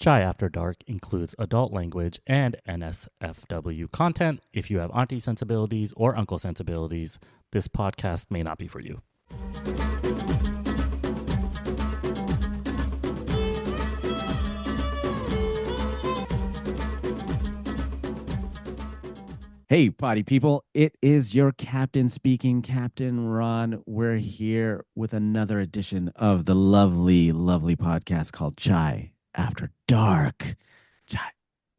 Chai After Dark includes adult language and NSFW content. If you have auntie sensibilities or uncle sensibilities, this podcast may not be for you. Hey, party people, it is your captain speaking, Captain Ron. We're here with another edition of the lovely, lovely podcast called Chai After Dark. Chai.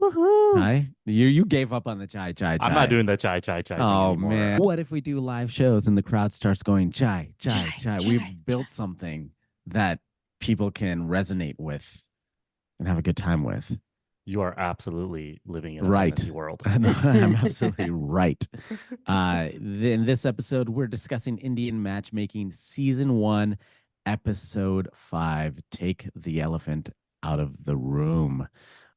Woohoo. Chai? You gave up on the chai. I'm not doing the chai thing anymore. Man. What if we do live shows and the crowd starts going chai? We've built something that people can resonate with and have a good time with. You are absolutely living in a fantasy world. I'm absolutely right. In this episode, we're discussing Indian Matchmaking Season 1, Episode 5, Take the Elephant Out of the Room.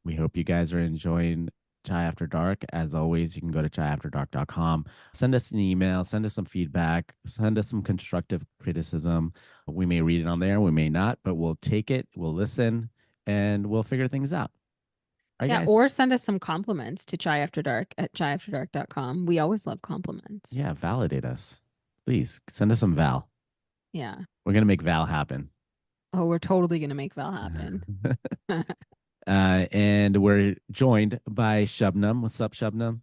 We hope you guys are enjoying Chai After Dark. As always, you can go to chaiafterdark.com. Send us an email, send us some feedback, send us some constructive criticism. We may read it on there, we may not, but we'll take it, we'll listen, and we'll figure things out. Yeah, or send us some compliments to chaiafterdark@chaiafterdark.com. We always love compliments. Yeah, validate us. Please send us some Val. Yeah. We're going to make Val happen. Oh, we're totally going to make Val happen. And we're joined by Shubnam. What's up, Shubnam?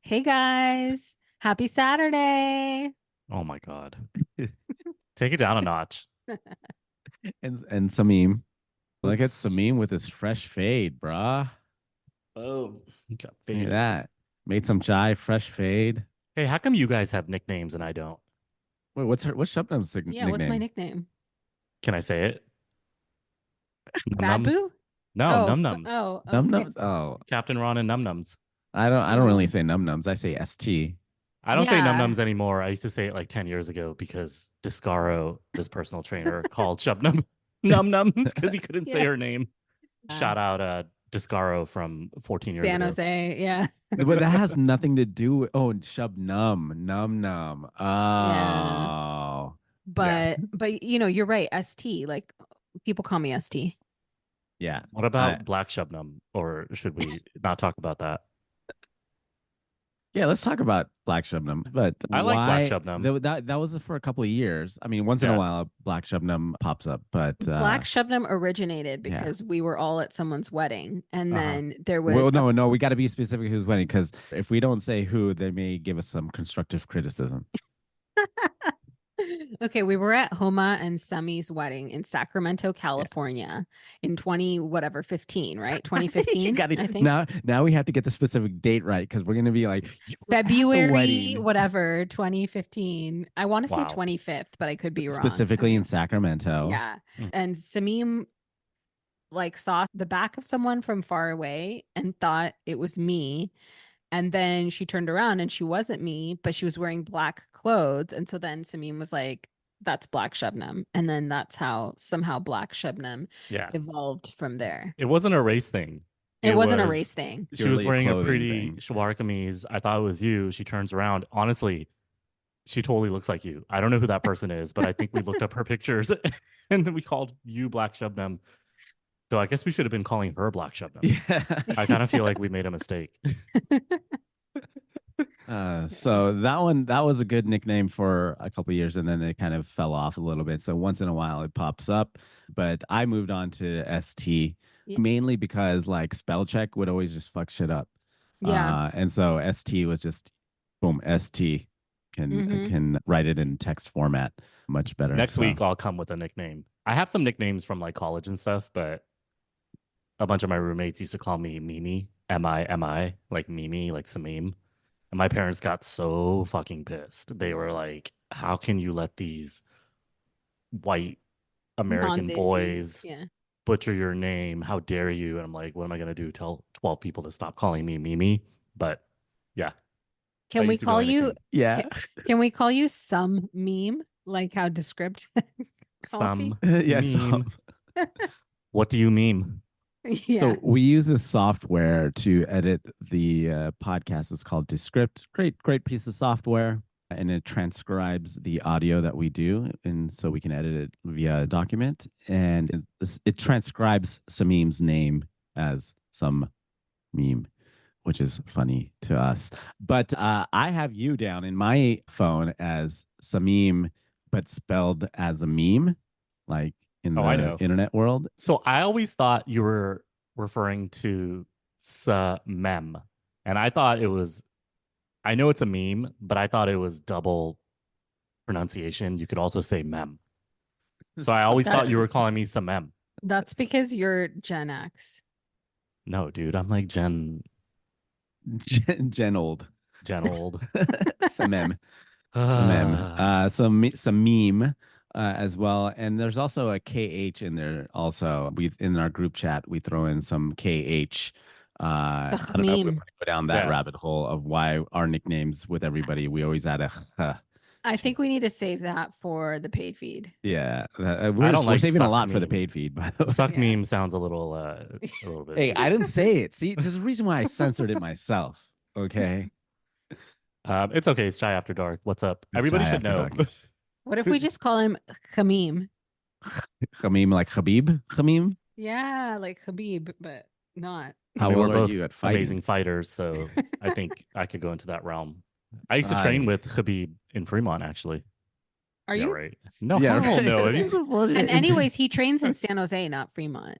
Hey, guys. Happy Saturday. Oh, my God. Take it down a notch. And Samim. Look at Samim with his fresh fade, brah. Oh, look at that. Made some chai, fresh fade. Hey, how come you guys have nicknames and I don't? Wait, what's Shubnam's nickname? Yeah, what's my nickname? Can I say it? Babu? No, Num-Nums. Oh, okay. Num-Nums? Oh. Captain Ron and Num-Nums. I don't really say Num-Nums. I say ST. I don't say Num-Nums anymore. I used to say it like 10 years ago because Descaro, this personal trainer, called Shubnam Num-Nums because he couldn't say her name. Shout out Descaro from 14 years ago. San Jose, yeah. But that has nothing to do with Shubnum, Num. Oh. Yeah. But you know, you're right. ST, like people call me ST. Yeah. What about Black Shubnum? Or should we not talk about that? Yeah, let's talk about Black Shubnum. But I like Black Shubnum. That was for a couple of years. I mean, once in a while, Black Shubnum pops up. But Black Shubnum originated because we were all at someone's wedding, and then there was. Well, no, we got to be specific whose wedding, because if we don't say who, they may give us some constructive criticism. Okay, we were at Homa and Sami's wedding in Sacramento, California in 15, right? 2015, I think. Now we have to get the specific date right, because we're going to be like February, whatever, 2015. I want to say 25th, but I could be wrong. Specifically in Sacramento. Yeah. And Samim saw the back of someone from far away and thought it was me. And then she turned around and she wasn't me, but she was wearing black clothes. And so then Samim was like, that's Black Shubnum. And then that's how somehow Black Shubnum evolved from there. It wasn't a race thing. It wasn't a race thing. She was wearing a pretty shalwar kameez. I thought it was you. She turns around. Honestly, she totally looks like you. I don't know who that person is, but I think we looked up her pictures and then we called you Black Shubnum. So I guess we should have been calling her Black Shubnum. Yeah. I kind of feel like we made a mistake. So that was a good nickname for a couple of years, and then it kind of fell off a little bit. So once in a while it pops up, but I moved on to ST mainly because spell check would always just fuck shit up. Yeah. And so ST was just boom, ST can write it in text format much better. Next week I'll come with a nickname. I have some nicknames from college and stuff, but a bunch of my roommates used to call me Mimi, M-I, like Mimi, like Samim. And my parents got so fucking pissed. They were like, how can you let these white American boys butcher your name? How dare you? And I'm like, what am I going to do? Tell 12 people to stop calling me Mimi? But yeah. Can we call you? Yeah. Can we call you some meme? Like how Descript some meme. What do you meme? Yeah. So we use a software to edit the podcast. It's called Descript. Great piece of software. And it transcribes the audio that we do. And so we can edit it via a document. And it transcribes Samim's name as some meme, which is funny to us. But I have you down in my phone as Samim, but spelled as a meme, like in I the know. internet world. So I always thought you were referring to Samem. And I thought it was, I know it's a meme, but I thought it was double pronunciation. You could also say mem. So I always thought you were calling me Samem. That's because you're Gen X. No, dude, I'm like Gen Gen old. Samem. Some meme as well. And there's also a KH in there also. We in our group chat, we throw in some KH. I don't know if we want to go down that rabbit hole of why our nicknames with everybody, we always add a I think we need to save that for the paid feed. Yeah. We're saving a lot for the paid feed, by the way. Suck meme sounds a little bit. Hey, I didn't say it. See, there's a reason why I censored it myself. Okay. It's okay. It's Chai After Dark. What's up? Everybody should know. What if we just call him Khamim? Khamim, like Habib? Khamim? Yeah, like Habib, but not. How well are you at fighting? Amazing fighters, so I think I could go into that realm. I used to train with Khabib in Fremont, actually. Are you? Right. No, right. No. And anyways, he trains in San Jose, not Fremont.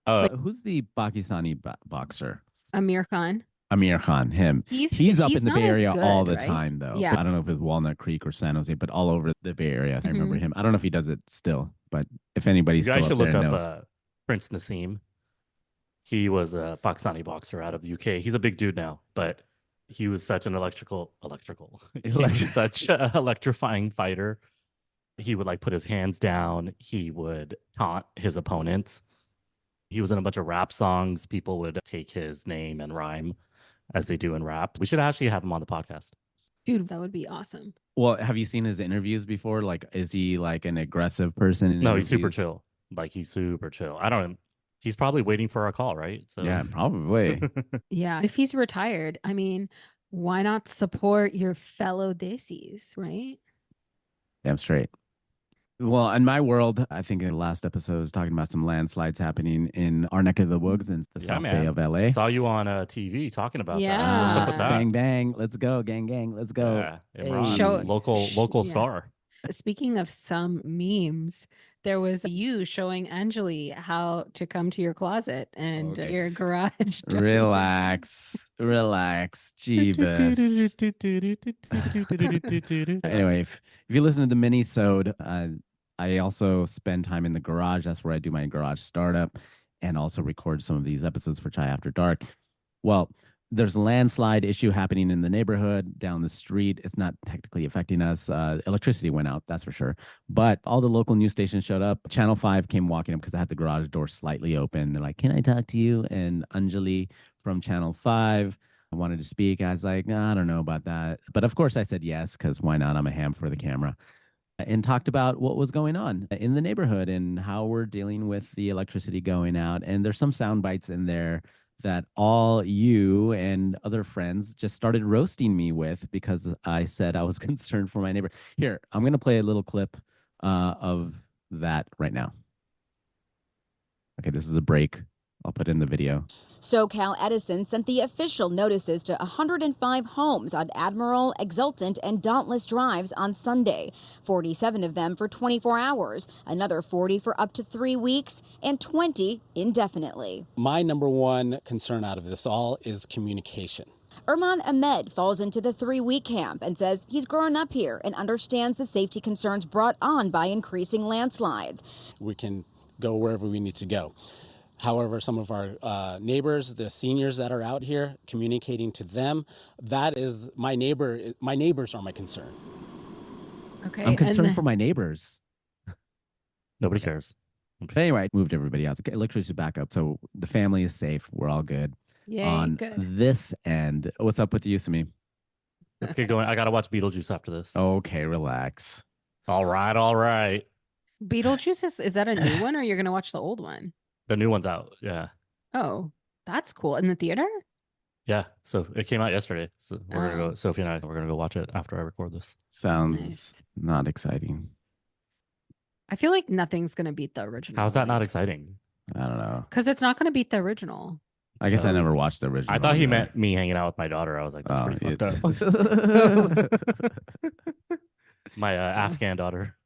Who's the Pakistani boxer? Amir Khan. Amir Khan, him. He's up in the Bay Area all the time, though. Yeah. I don't know if it's Walnut Creek or San Jose, but all over the Bay Area. I remember him. I don't know if he does it still, but if anybody's still up there, you guys should look knows. up Prince Nassim. He was a Pakistani boxer out of the UK. He's a big dude now, but he was such an electrical. He was such an electrifying fighter. He would like put his hands down. He would taunt his opponents. He was in a bunch of rap songs. People would take his name and rhyme as they do in rap. We should actually have him on the podcast. Dude, that would be awesome. Well, have you seen his interviews before? Like, is he like an aggressive person? No, he's super chill. Like, he's super chill. I don't. He's probably waiting for our call, right? So yeah, probably. Yeah, if he's retired, I mean, why not support your fellow Desis, right? Damn straight. Well, in my world, I think in the last episode I was talking about some landslides happening in our neck of the woods in the South Bay of LA. Saw you on TV talking about that. What's up with that? Bang, bang. Let's go. Gang, gang. Let's go. Yeah, local star. Speaking of some memes, there was you showing Anjali how to come to your closet and your garage. Relax. Jeebus. Anyway, if you listen to the mini-sode, I also spend time in the garage. That's where I do my garage startup and also record some of these episodes for Chai After Dark. Well, there's a landslide issue happening in the neighborhood down the street. It's not technically affecting us. Electricity went out, that's for sure. But all the local news stations showed up. Channel 5 came walking up because I had the garage door slightly open. They're like, "Can I talk to you?" And Anjali from Channel 5 wanted to speak. I was like, "No, I don't know about that." But of course I said yes, because why not? I'm a ham for the camera. And talked about what was going on in the neighborhood and how we're dealing with the electricity going out. And there's some sound bites in there that all you and other friends just started roasting me with because I said I was concerned for my neighbor. Here, I'm going to play a little clip of that right now. Okay, this is a break. I'll put in the video. SoCal Edison sent the official notices to 105 homes on Admiral, Exultant, and Dauntless Drives on Sunday. 47 of them for 24 hours, another 40 for up to 3 weeks, and 20 indefinitely. My number one concern out of this all is communication. Erman Ahmed falls into the 3-week camp and says he's grown up here and understands the safety concerns brought on by increasing landslides. We can go wherever we need to go. However, some of our neighbors, the seniors that are out here, communicating to them, that is my neighbors are my concern. Okay. I'm concerned for my neighbors. Nobody cares. But anyway, moved everybody out. Electricity back up. So the family is safe. We're all good. Yay, on good. This end. What's up with you, Sami? Let's get going. I got to watch Beetlejuice after this. Okay, relax. All right. Beetlejuice, is that a new one or you're going to watch the old one? The new one's out. Yeah. Oh, that's cool. In the theater? Yeah. So it came out yesterday. So we're going to go, Sophie and we're going to go watch it after I record this. Sounds not exciting. I feel like nothing's going to beat the original. How's that not exciting? I don't know. Because it's not going to beat the original. I guess I So- never watched the original. I thought he either. meant me hanging out with my daughter. I was like, that's pretty fucked up. My Afghan daughter.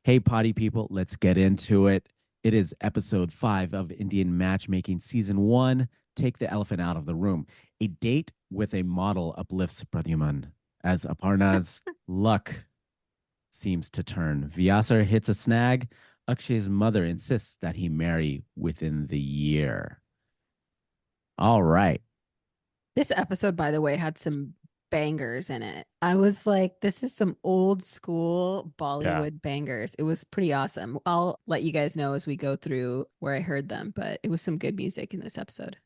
Hey, potty people, let's get into it. It is episode 5 of Indian Matchmaking Season 1. Take the elephant out of the room. A date with a model uplifts Pradyuman as Aparna's luck seems to turn. Vyasar hits a snag. Akshay's mother insists that he marry within the year. All right. This episode, by the way, had some bangers in it. I was like, this is some old school Bollywood bangers. It was pretty awesome. I'll let you guys know as we go through where I heard them, but it was some good music in this episode.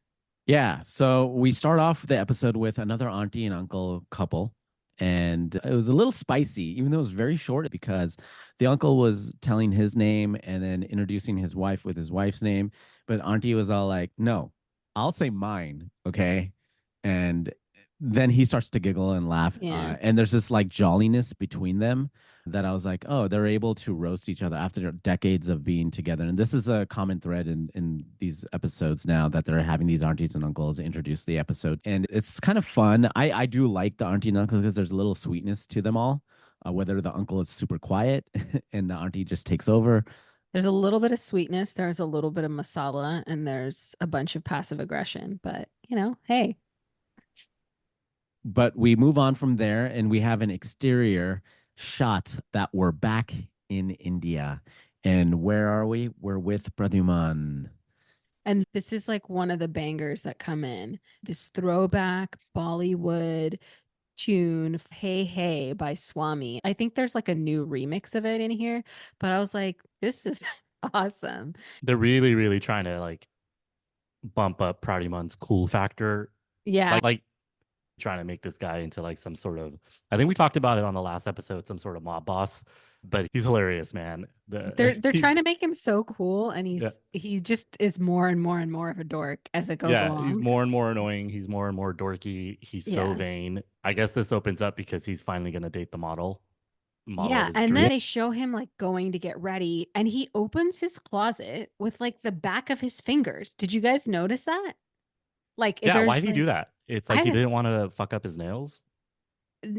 Yeah. So we start off the episode with another auntie and uncle couple. And it was a little spicy, even though it was very short, because the uncle was telling his name and then introducing his wife with his wife's name. But auntie was all like, no, I'll say mine. Okay. And then he starts to giggle and laugh. Yeah. And there's this like jolliness between them that I was like, oh, they're able to roast each other after decades of being together. And this is a common thread in these episodes now, that they're having these aunties and uncles introduce the episode. And it's kind of fun. I do like the auntie and uncle because there's a little sweetness to them all, whether the uncle is super quiet and the auntie just takes over. There's a little bit of sweetness, there's a little bit of masala, and there's a bunch of passive aggression. But, hey. But we move on from there and we have an exterior shot that we're back in India. And where are we? We're with Pradyuman. And this is like one of the bangers that come in. This throwback Bollywood tune, Hey Hey by Swami. I think there's like a new remix of it in here, but I was like, this is awesome. They're really, really trying to like bump up Praddyuman's cool factor. Yeah. Like trying to make this guy into like some sort of, I think we talked about it on the last episode, some sort of mob boss, but he's hilarious, man. They're trying to make him so cool, and he just is more and more and more of a dork as it goes along. He's more and more annoying. He's more and more dorky. He's so vain. I guess this opens up because he's finally going to date the model. Yeah, and then they show him like going to get ready, and he opens his closet with like the back of his fingers. Did you guys notice that? Like, why did he do that? It's like he didn't want to fuck up his nails.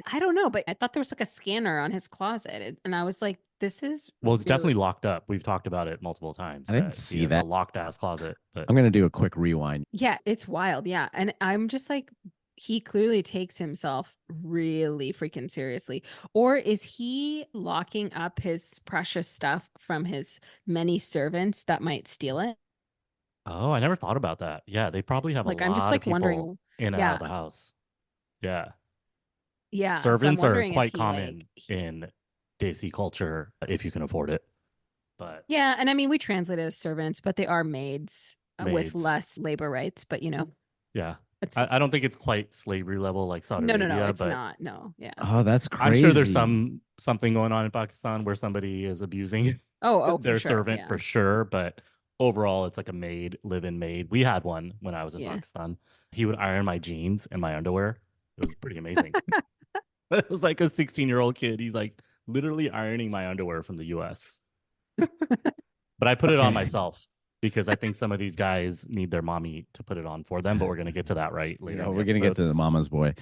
I don't know, but I thought there was like a scanner on his closet, and I was like, "This is it's definitely locked up." We've talked about it multiple times. I didn't see that. A locked ass closet. But I'm gonna do a quick rewind. Yeah, it's wild. Yeah, and I'm just like, he clearly takes himself really freaking seriously. Or is he locking up his precious stuff from his many servants that might steal it? Oh, I never thought about that. Yeah, they probably have Like, a lot I'm just like of people wondering. in and out of the house. Yeah. Yeah, Servants so I'm are wondering if quite he, common like, in Desi culture if you can afford it. But yeah, and I mean, we translate it as servants, but they are maids, with Maids. less labor rights. But yeah, it's I don't think it's quite slavery level like Saudi no, Arabia, it's but not. No, yeah. Oh, that's crazy. I'm sure there's something going on in Pakistan where somebody is abusing Oh, their for sure, servant yeah. for sure. But overall, it's like a maid, live-in maid. We had one when I was in Yeah. Pakistan. He would iron my jeans and my underwear. It was pretty amazing. It was like a 16-year-old kid. He's like literally ironing my underwear from the US. But I put it on myself because I think some of these guys need their mommy to put it on for them. But we're going to get to that later. We're going to get to the mama's boy.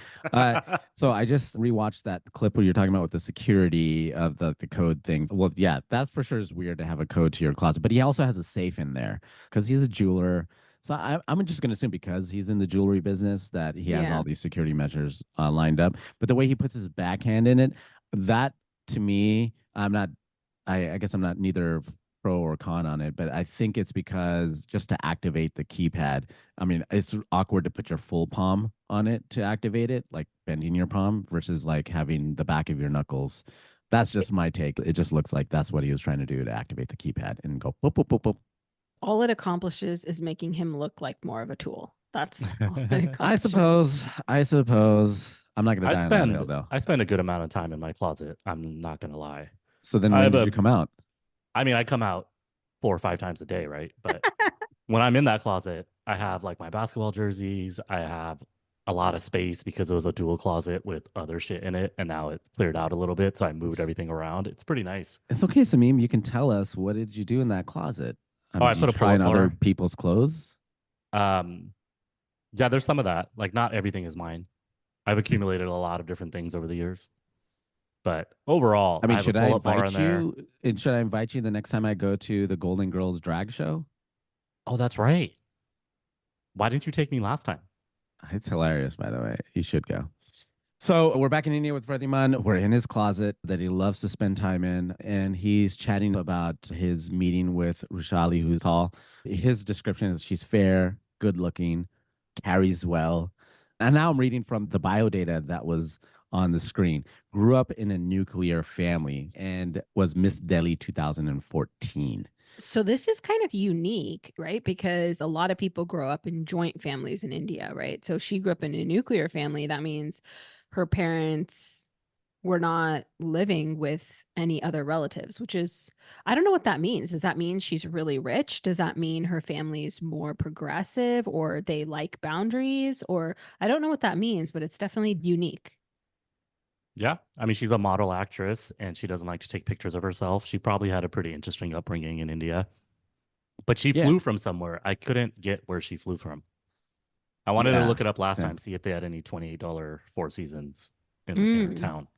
So I just rewatched that clip where you're talking about with the security of the code thing. Well, yeah, that's for sure is weird to have a code to your closet. But he also has a safe in there because he's a jeweler. So I'm just going to assume because he's in the jewelry business that he has all these security measures lined up. But the way he puts his backhand in it, that to me, I guess I'm not neither pro or con on it, but I think it's because just to activate the keypad, I mean, it's awkward to put your full palm on it to activate it, like bending your palm versus like having the back of your knuckles. That's just my take. It just looks like that's what he was trying to do to activate the keypad and go boop, boop, boop, boop. All it accomplishes is making him look like more of a tool. That's all it I accomplishes. suppose. I'm not going to die on that hill, though. I spend a good amount of time in my closet. I'm not going to lie. So then when did you come out? I mean, I come out 4 or 5 times a day, right? But when I'm in that closet, I have like my basketball jerseys. I have a lot of space because it was a dual closet with other shit in it, and now it cleared out a little bit, so I moved everything around. It's pretty nice. It's okay, Samim. You can tell us, what did you do in that closet? Oh, I Did you put a try pull-up on other bar. people's clothes? Um, yeah, there's some of that. Like, not everything is mine. I've accumulated a lot of different things over the years, but overall, I I mean, have a should I pull-up bar in invite there. you? And should I invite you the next time I go to the Golden Girls drag show? Oh, that's right. Why didn't you take me last time? It's hilarious, by the way. You should go. So we're back in India with Prathiman. We're in his closet that he loves to spend time in, and he's chatting about his meeting with Rushali, who's tall. His description is she's fair, good looking, carries well. And now I'm reading from the bio data that was on the screen. Grew up in a nuclear family and was Miss Delhi 2014. So this is kind of unique, right? Because a lot of people grow up in joint families in India, right? So she grew up in a nuclear family. That means her parents were not living with any other relatives, which is, I don't know what that means. Does that mean she's really rich? Does that mean her family's more progressive or they like boundaries? Or I don't know what that means, but it's definitely unique. Yeah. I mean, she's a model actress and she doesn't like to take pictures of herself. She probably had a pretty interesting upbringing in India, but she Yeah. flew from somewhere. I couldn't get where she flew from. I wanted to look it up last same. time, see if they had any $28 Four Seasons in her town.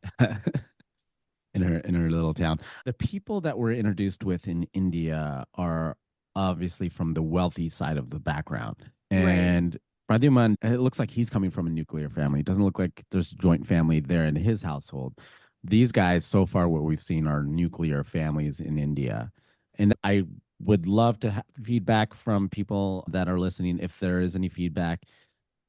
in her little town. The people that we're introduced with in India are obviously from the wealthy side of the background. And Pradhuman, it looks like he's coming from a nuclear family. It doesn't look like there's a joint family there in his household. These guys, so far, what we've seen are nuclear families in India. And I would love to have feedback from people that are listening. If there is any feedback,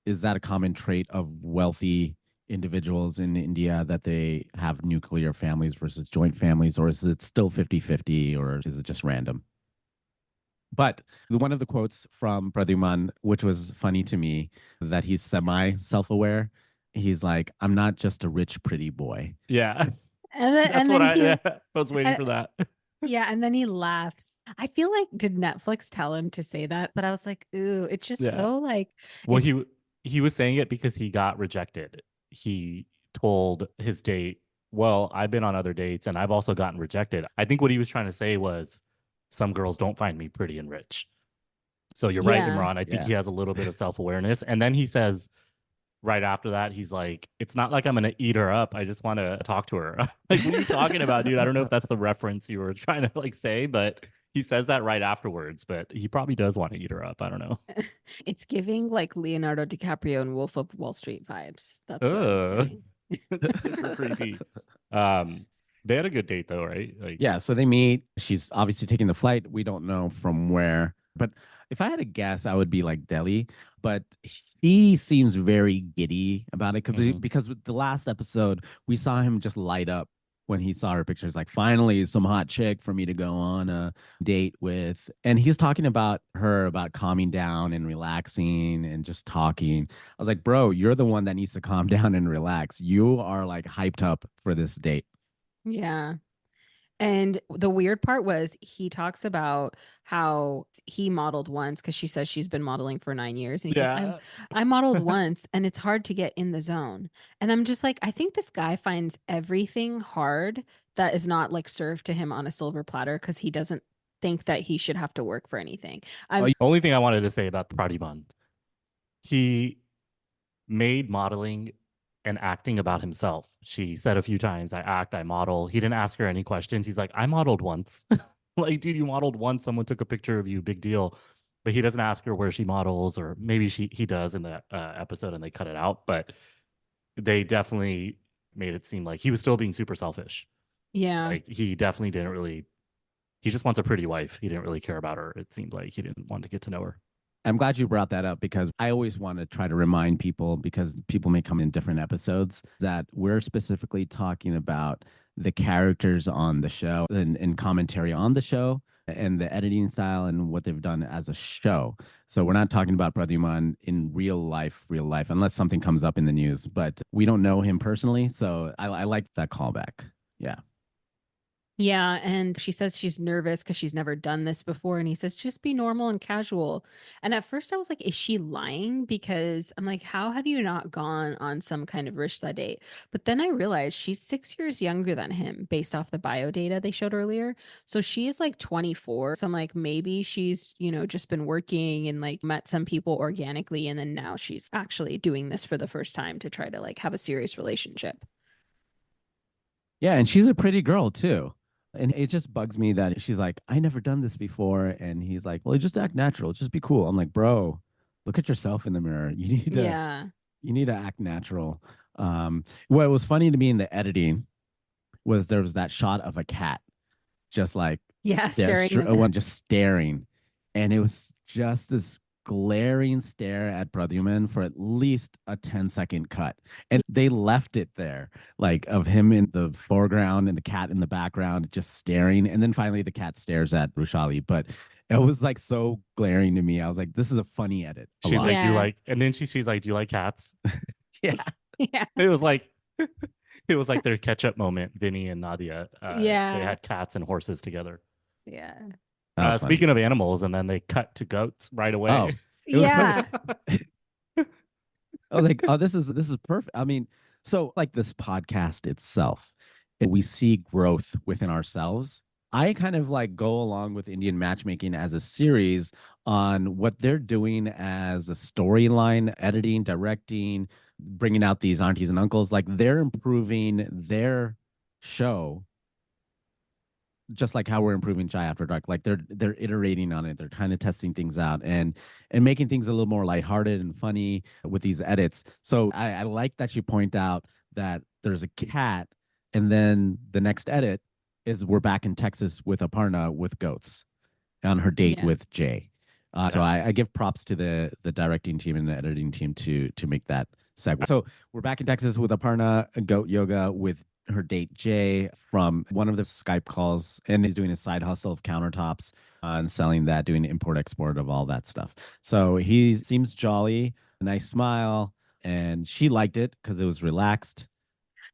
is that a common trait of wealthy individuals in India that they have nuclear families versus joint families, or is it still 50-50, or is it just random? But one of the quotes from Pradyuman, which was funny to me, that he's semi self-aware. He's like, "I'm not just a rich, pretty boy." Yeah. And then, That's what I was waiting for that. Yeah, and then he laughs. I feel like, did Netflix tell him to say that? But I was like, ooh, it's just so like. Well, he was saying it because he got rejected. He told his date, "Well, I've been on other dates and I've also gotten rejected." I think what he was trying to say was, some girls don't find me pretty and rich. So you're right, Imran. I think he has a little bit of self-awareness. And then he says, right after that, he's like, "It's not like I'm gonna eat her up. I just want to talk to her." Like, what are you talking about, dude? I don't know if that's the reference you were trying to like say, but he says that right afterwards. But he probably does want to eat her up. I don't know. It's giving like Leonardo DiCaprio and Wolf of Wall Street vibes. That's what I was getting. Super creepy. They had a good date though, right? Like, yeah. So they meet. She's obviously taking the flight. We don't know from where, but if I had to guess, I would be like Delhi. But he seems very giddy about it because with the last episode, we saw him just light up when he saw her pictures. Like, finally, some hot chick for me to go on a date with. And he's talking about her, about calming down and relaxing and just talking. I was like, bro, you're the one that needs to calm down and relax. You are like hyped up for this date. Yeah. And the weird part was he talks about how he modeled once, because she says she's been modeling for 9 years. And he says, I modeled once and it's hard to get in the zone. And I'm just like, I think this guy finds everything hard that is not like served to him on a silver platter, because he doesn't think that he should have to work for anything. Only thing I wanted to say about Pradipman, he made modeling and acting about himself. She said a few times, "I act, I model." He didn't ask her any questions. He's like, "I modeled once." Like, dude, you modeled once. Someone took a picture of you. Big deal. But he doesn't ask her where she models, or maybe he does in the episode and they cut it out. But they definitely made it seem like he was still being super selfish. Yeah. Like, he definitely didn't really. He just wants a pretty wife. He didn't really care about her. It seemed like he didn't want to get to know her. I'm glad you brought that up, because I always want to try to remind people, because people may come in different episodes, that we're specifically talking about the characters on the show and commentary on the show and the editing style and what they've done as a show. So we're not talking about Pradyuman in real life, unless something comes up in the news. But we don't know him personally. So I like that callback. Yeah. Yeah, and she says she's nervous because she's never done this before. And he says, just be normal and casual. And at first I was like, is she lying? Because I'm like, how have you not gone on some kind of rishta date? But then I realized she's 6 years younger than him based off the bio data they showed earlier. So she is like 24. So I'm like, maybe she's, just been working and like met some people organically. And then now she's actually doing this for the first time to try to like have a serious relationship. Yeah, and she's a pretty girl too. And it just bugs me that she's like, I never done this before. And he's like, well, just act natural. Just be cool. I'm like, bro, look at yourself in the mirror. Yeah. You need to act natural. What was funny to me in the editing was there was that shot of a cat just like Yeah, staring. one just staring. And it was just this glaring stare at Pradyuman for at least a 10-second cut. And they left it there, like of him in the foreground and the cat in the background, just staring. And then finally the cat stares at Rushali. But it was like so glaring to me. I was like, this is a funny edit. She's like, do you Yeah. like, and then she's like, do you like cats? Yeah. Yeah. It was like their catch-up moment, Vinny and Nadia. Yeah. They had cats and horses together. Yeah. That was funny. Speaking of animals, and then they cut to goats right away. Oh, it was Yeah. I was like, oh, this is perfect. I mean, so like this podcast itself, we see growth within ourselves. I kind of like go along with Indian Matchmaking as a series on what they're doing as a storyline, editing, directing, bringing out these aunties and uncles. Like they're improving their show just like how we're improving Chai After Dark. Like they're iterating on it. They're kind of testing things out and making things a little more lighthearted and funny with these edits. So I like that you point out that there's a cat, and then the next edit is we're back in Texas with Aparna with goats on her date Yeah. with Jay. So I give props to the directing team and the editing team to make that segue. So we're back in Texas with Aparna, goat yoga with her date Jay from one of the Skype calls, and is doing a side hustle of countertops and selling that, doing import export of all that stuff. So he seems jolly, a nice smile, and she liked it because it was relaxed.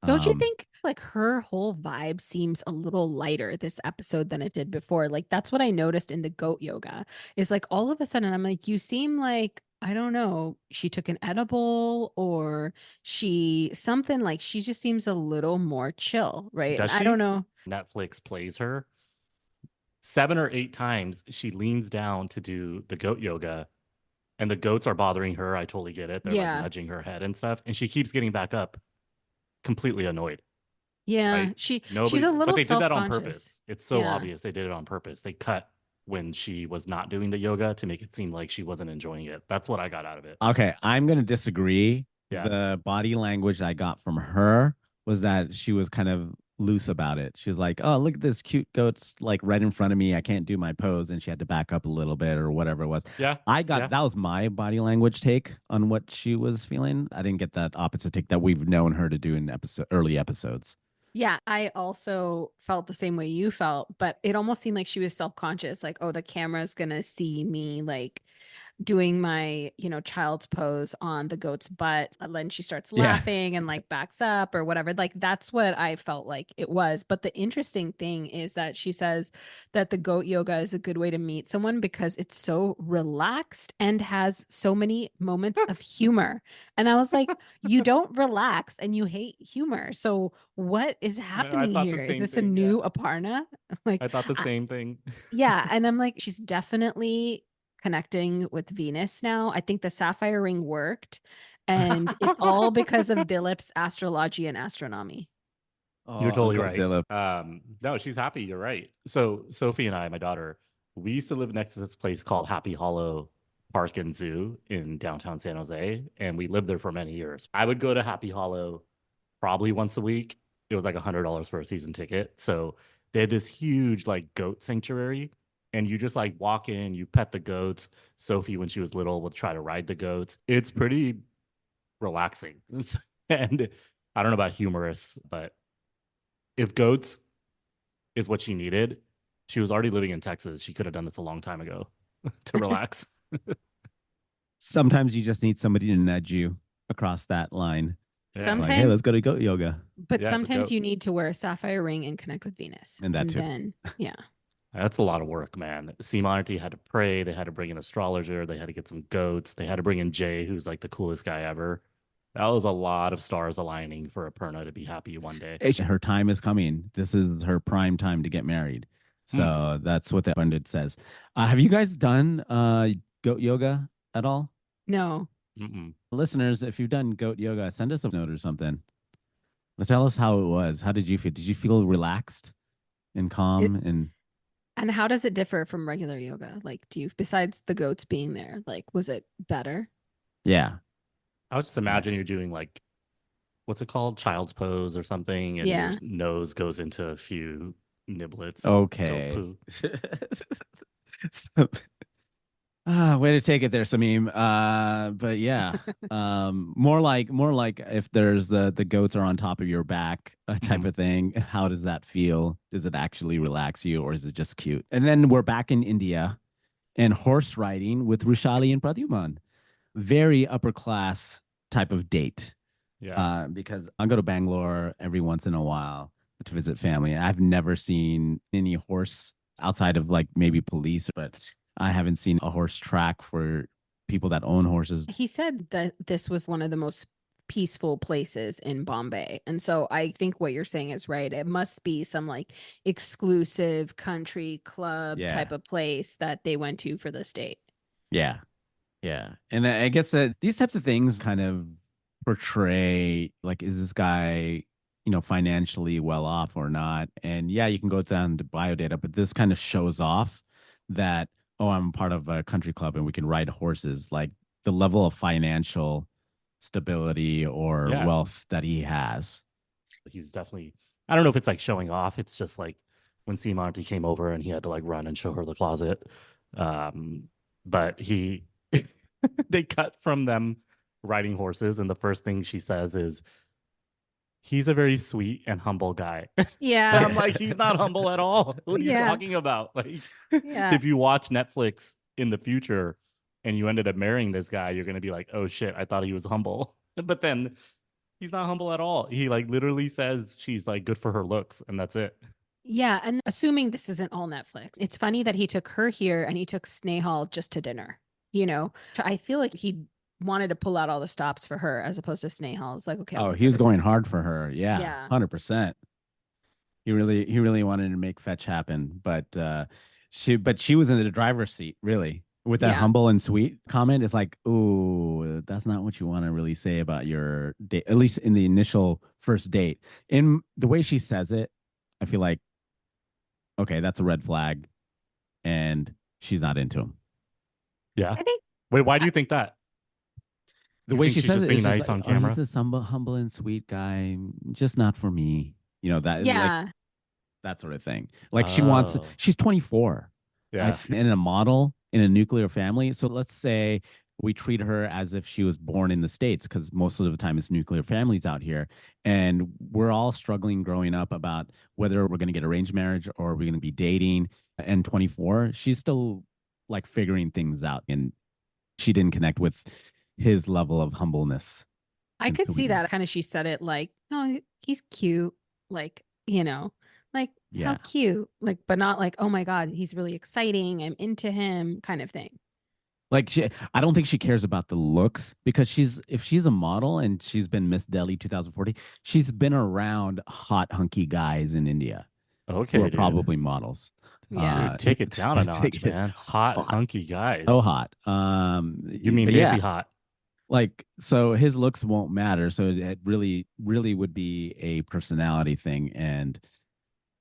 Don't you think like her whole vibe seems a little lighter this episode than it did before? Like that's what I noticed in the goat yoga is like all of a sudden I'm like, you seem like, I don't know, she took an edible or she something like she just seems a little more chill, right? Does I she? don't know. Netflix plays her 7 or 8 times. She leans down to do the goat yoga, and the goats are bothering her. I totally get it. They're Yeah. like nudging her head and stuff, and she keeps getting back up, completely annoyed. Yeah, Right? she's Nobody, a little but they did that on self-conscious. purpose. It's so Yeah. obvious they did it on purpose. They cut when she was not doing the yoga to make it seem like she wasn't enjoying it. That's what I got out of it. Okay, I'm going to disagree. Yeah. The body language I got from her was that she was kind of loose about it. She was like, oh, look at this cute goat's like right in front of me. I can't do my pose. And she had to back up a little bit or whatever it was. Yeah. That was my body language take on what she was feeling. I didn't get that opposite take that we've known her to do in early episodes. Yeah, I also felt the same way you felt, but it almost seemed like she was self-conscious, like, oh, the camera's gonna see me like doing my, child's pose on the goat's butt. And then she starts Yeah. laughing and like backs up or whatever. Like that's what I felt like it was. But the interesting thing is that she says that the goat yoga is a good way to meet someone because it's so relaxed and has so many moments of humor. And I was like, you don't relax and you hate humor. So what is happening thought the here? Is same this a thing, new yeah. Aparna? Like I thought the same thing. yeah, and I'm like, she's definitely connecting with Venus now. I think the sapphire ring worked, and it's all because of Dilip's astrology and astronomy. You're totally Uncle right. Dilip. No, she's happy. You're right. So Sophie and I, my daughter, we used to live next to this place called Happy Hollow Park and Zoo in downtown San Jose, and we lived there for many years. I would go to Happy Hollow probably once a week. It was like $100 for a season ticket. So they had this huge like goat sanctuary, and you just like walk in, you pet the goats. Sophie, when she was little, would try to ride the goats. It's pretty relaxing. And I don't know about humorous, but if goats is what she needed, she was already living in Texas. She could have done this a long time ago to relax. Sometimes you just need somebody to nudge you across that line. Yeah. Sometimes Like, hey, let's go to goat yoga. But Yeah, it's a sometimes goat. you need to wear a sapphire ring and connect with Venus. And that too. Then, yeah. That's a lot of work, man. Sima Aunty had to pray. They had to bring an astrologer. They had to get some goats. They had to bring in Jay, who's like the coolest guy ever. That was a lot of stars aligning for Aparna to be happy one day. Her time is coming. This is her prime time to get married. So that's what the pundit says. Have you guys done goat yoga at all? No. Mm-mm. Listeners, if you've done goat yoga, send us a note or something. Tell us how it was. How did you feel? Did you feel relaxed and calm? And how does it differ from regular yoga? Like, besides the goats being there, like, was it better? Yeah. I would just imagine you're doing like, what's it called? Child's pose or something. And Yeah. your nose goes into a few niblets. of Okay. goat poo. So, way to take it there, Samim. But yeah, more like if there's the goats are on top of your back, type of thing. How does that feel? Does it actually relax you, or is it just cute? And then we're back in India, and horse riding with Rushali and Pradyuman. Very upper class type of date. Yeah. Because I go to Bangalore every once in a while to visit family. I've never seen any horse outside of like maybe police, but I haven't seen a horse track for people that own horses. He said that this was one of the most peaceful places in Bombay. And so I think what you're saying is right. It must be some like exclusive country club type of place that they went to for this date. Yeah. Yeah. And I guess that these types of things kind of portray like, is this guy, financially well off or not? And yeah, you can go down to biodata, but this kind of shows off that, oh, I'm part of a country club and we can ride horses. Like the level of financial stability or wealth that he has. He was definitely, I don't know if it's like showing off. It's just like when Sima Aunty came over and he had to like run and show her the closet. But they cut from them riding horses. And the first thing she says is, he's a very sweet and humble guy. Yeah. And I'm like, he's not humble at all. What are you talking about? Like, if you watch Netflix in the future and you ended up marrying this guy, you're going to be like, oh shit, I thought he was humble. But then he's not humble at all. He like literally says she's like good for her looks and that's it. Yeah. And assuming this isn't all Netflix, it's funny that he took her here and he took Snehal just to dinner. I feel like he wanted to pull out all the stops for her as opposed to Snehal. It's like, okay. He was going hard for her. Yeah. 100%. He really wanted to make fetch happen, but she was in the driver's seat, really, with that humble and sweet comment. It's like, ooh, that's not what you want to really say about your date, at least in the initial first date. In the way she says it, I feel like, okay, that's a red flag, and she's not into him. Yeah. Wait, why do you think that? The way she says just it being is nice like, on camera. He's a humble and sweet guy, just not for me. That. Yeah. Like, that sort of thing. Like she's 24. Yeah. And a model in a nuclear family. So let's say we treat her as if she was born in the States, because most of the time it's nuclear families out here. And we're all struggling growing up about whether we're going to get arranged marriage or we're going to be dating. And 24, she's still like figuring things out. And she didn't connect with his level of humbleness. I could see that kind of, she said it like, oh, he's cute. Like, like how cute, like, but not like, oh my God, he's really exciting, I'm into him kind of thing. Like I don't think she cares about the looks, because if she's a model and she's been Miss Delhi 2040, she's been around hot hunky guys in India. Okay, who are probably models. Yeah, dude, take it down a notch, man. Hot hunky guys. So hot. You mean Desi hot? Like, so his looks won't matter. So it really would be a personality thing. And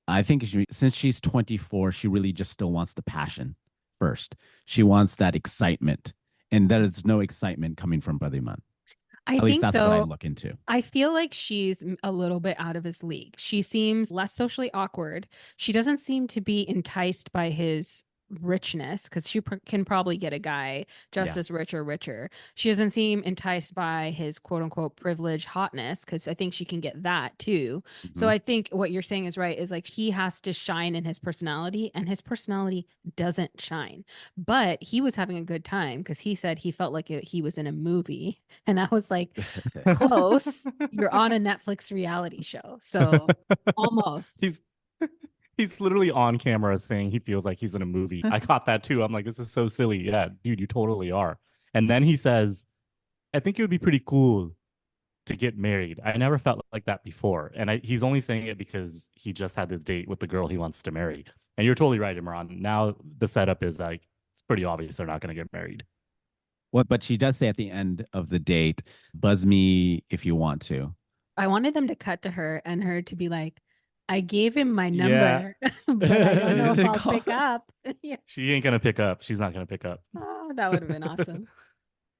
I think since she's 24, she really just still wants the passion first. She wants that excitement, and there is no excitement coming from Pradyuman. At least that's what I look into. I feel like she's a little bit out of his league. She seems less socially awkward. She doesn't seem to be enticed by his richness, because she can probably get a guy just as rich or richer. She doesn't seem enticed by his quote unquote privilege hotness, because I think she can get that too. So I think what you're saying is right, is like he has to shine in his personality, and his personality doesn't shine. But he was having a good time because he said he felt like he was in a movie. And I was like, close. You're on a Netflix reality show. So almost. He's literally on camera saying he feels like he's in a movie. I caught that too. I'm like, this is so silly. Yeah, dude, you totally are. And then he says, I think it would be pretty cool to get married. I never felt like that before. And he's only saying it because he just had this date with the girl he wants to marry. And you're totally right, Imran. Now the setup is like, it's pretty obvious they're not going to get married. Well, but she does say at the end of the date, buzz me if you want to. I wanted them to cut to her and her to be like, I gave him my Yeah. number, but I don't know if To I'll call- pick up. Yeah. She ain't going to pick up. She's not going to pick up. Oh, that would have been awesome.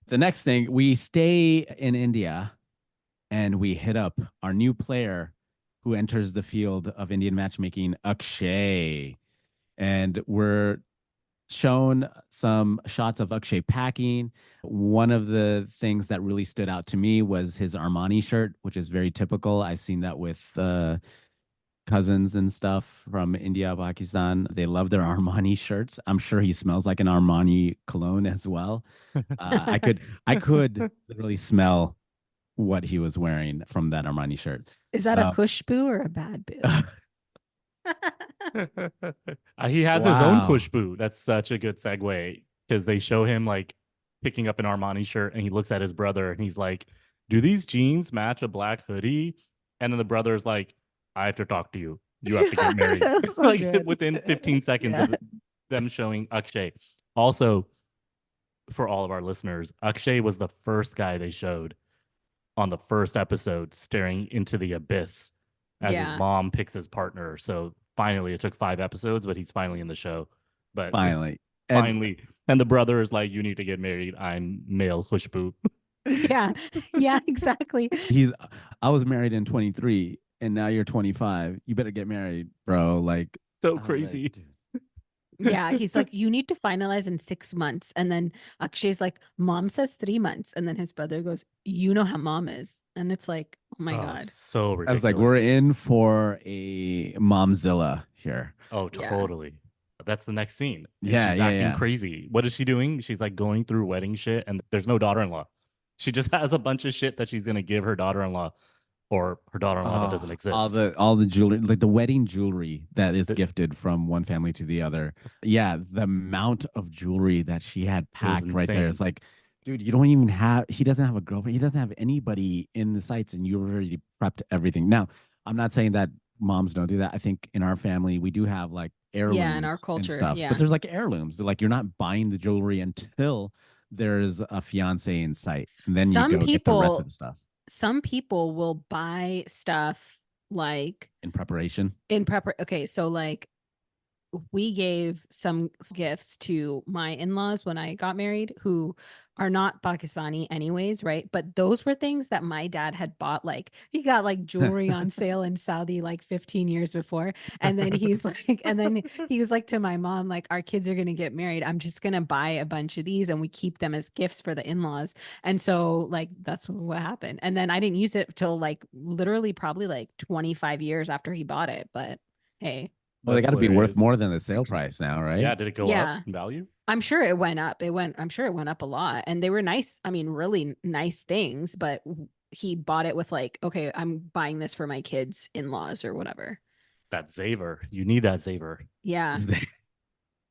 The next thing, we stay in India and we hit up our new player who enters the field of Indian matchmaking, Akshay. And we're shown some shots of Akshay packing. One of the things that really stood out to me was his Armani shirt, which is very typical. I've seen that with cousins and stuff from India, Pakistan. They love their Armani shirts. I'm sure he smells like an Armani cologne as well. I could literally smell what he was wearing from that Armani shirt. Is that a Khushboo or a bad boo? He has his own Wow. Khushboo. That's such a good segue because they show him like picking up an Armani shirt and he looks at his brother and he's like, do these jeans match a black hoodie? And then the brother's like, I have to talk to you. You have to get married. So like good. within 15 seconds of them showing Akshay. Also, for all of our listeners, Akshay was the first guy they showed on the first episode staring into the abyss as his mom picks his partner. So finally, it took 5 episodes, but he's finally in the show. But Finally. And the brother is like, you need to get married. I'm male Khushboo. Yeah. Yeah, exactly. I was married in 23 and now you're 25. You better get married, bro. Like, So crazy. Yeah, he's like, you need to finalize in 6 months. And then Akshay's like, mom says 3 months. And then his brother goes, you know how mom is. And it's like, oh my God. So ridiculous. I was like, we're in for a Momzilla here. Oh, Yeah. totally. That's the next scene. And Yeah, she's yeah, acting yeah. crazy. What is she doing? She's like going through wedding shit, and there's no daughter-in-law. She just has a bunch of shit that she's gonna give her daughter-in-law, or her daughter-in-law that doesn't exist. All the jewelry, like the wedding jewelry that is gifted from one family to the other. Yeah, the amount of jewelry that she had packed right there. insane. It's like, dude, you don't even have. He doesn't have a girlfriend. He doesn't have anybody in the sites, and you already prepped everything. Now, I'm not saying that moms don't do that. I think in our family we do have like heirlooms, Yeah, in our and culture, stuff. yeah. But there's like heirlooms. Like you're not buying the jewelry until there's a fiance in sight, and then Some you go get the rest people- of the stuff Some people will buy stuff like in preparation. Okay, so like we gave some gifts to my in-laws when I got married, who are not Pakistani anyways, right? But those were things that my dad had bought. Like he got like jewelry on sale in Saudi like 15 years before. And then he was like to my mom, like, our kids are gonna get married. I'm just gonna buy a bunch of these and we keep them as gifts for the in-laws. And so like that's what happened. And then I didn't use it till like literally probably like 25 years after he bought it. But hey. Well, they That's got to be worth hilarious. more than the sale price now, right? Yeah, did it go Yeah. up in value? I'm sure it went up. I'm sure it went up a lot. And they were nice. I mean, really nice things, but he bought it with like, okay, I'm buying this for my kids' in-laws or whatever. That Zaver. You need that Zaver, Yeah.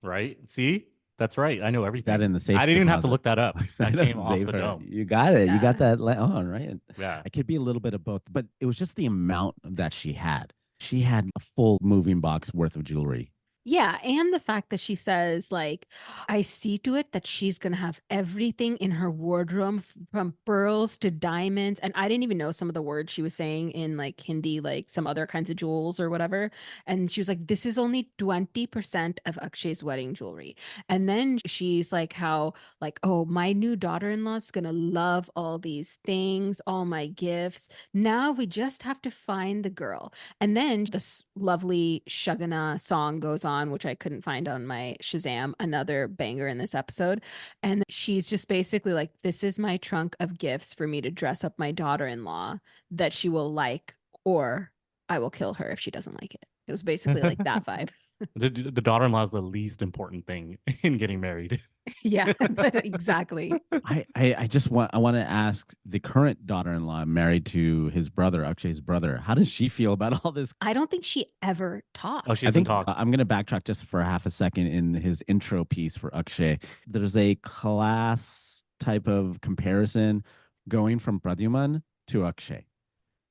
right? See? That's right. I know everything. That in the safe. I didn't even have to deposit. look that up. That That's came off the safer. dome. You got it. You Yeah. got that on, right? Yeah. It could be a little bit of both, but it was just the amount that she had. She had a full moving box worth of jewelry. Yeah. And the fact that she says, like, I see to it that she's going to have everything in her wardrobe from pearls to diamonds. And I didn't even know some of the words she was saying in like Hindi, like some other kinds of jewels or whatever. And she was like, this is only 20% of Akshay's wedding jewelry. And then she's like, how, like, oh, my new daughter-in-law is going to love all these things, all my gifts. Now we just have to find the girl. And then this lovely Shagana song goes on. on, which I couldn't find on my Shazam, another banger in this episode. And she's just basically like, this is my trunk of gifts for me to dress up my daughter-in-law that she will like, or I will kill her if she doesn't like it. It was basically like that vibe. The daughter-in-law is the least important thing in getting married. Yeah, exactly. I want to ask the current daughter-in-law married to his brother, Akshay's brother. How does she feel about all this? I don't think she ever talks. Oh, she I doesn't think talk. I'm going to backtrack just for half a second in his intro piece for Akshay. There's a class type of comparison going from Pradyuman to Akshay,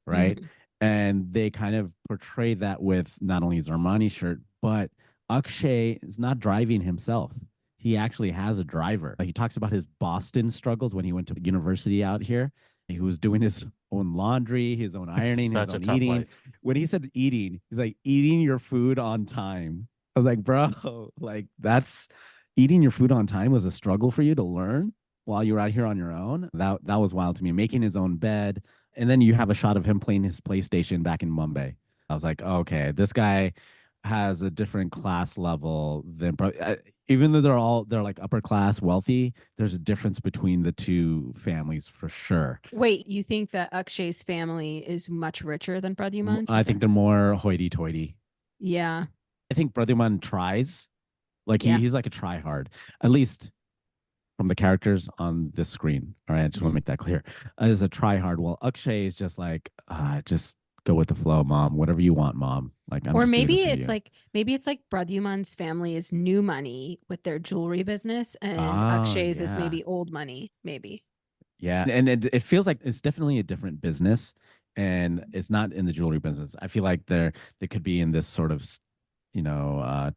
right? Mhm. And they kind of portray that with not only his Armani shirt, but Akshay is not driving himself. He actually has a driver. He talks about his Boston struggles when he went to university out here. He was doing his own laundry, his own ironing, Such his a own tough eating. life. When he said eating, he's like, eating your food on time. I was like, bro, like that's eating your food on time was a struggle for you to learn while you were out here on your own. That was wild to me. Making his own bed. And then you have a shot of him playing his PlayStation back in Mumbai. I was like, okay, this guy has a different class level than even though they're like upper class wealthy, there's a difference between the two families for sure. Wait, you think that Akshay's family is much richer than Pradyuman's? I think they're more hoity-toity. Yeah. I think Pradyuman tries, like Yeah. he's like a try hard, at least from the characters on this screen. All right, I just want to make that clear. As a try hard, well, Akshay is just like, just go with the flow, mom. Whatever you want, mom. Like, I'm Or just doing maybe this for it's you. like Pradyuman's family is new money with their jewelry business, and Akshay's is yeah. maybe old money, maybe. Yeah, and it feels like it's definitely a different business, and it's not in the jewelry business. I feel like they could be in this sort of,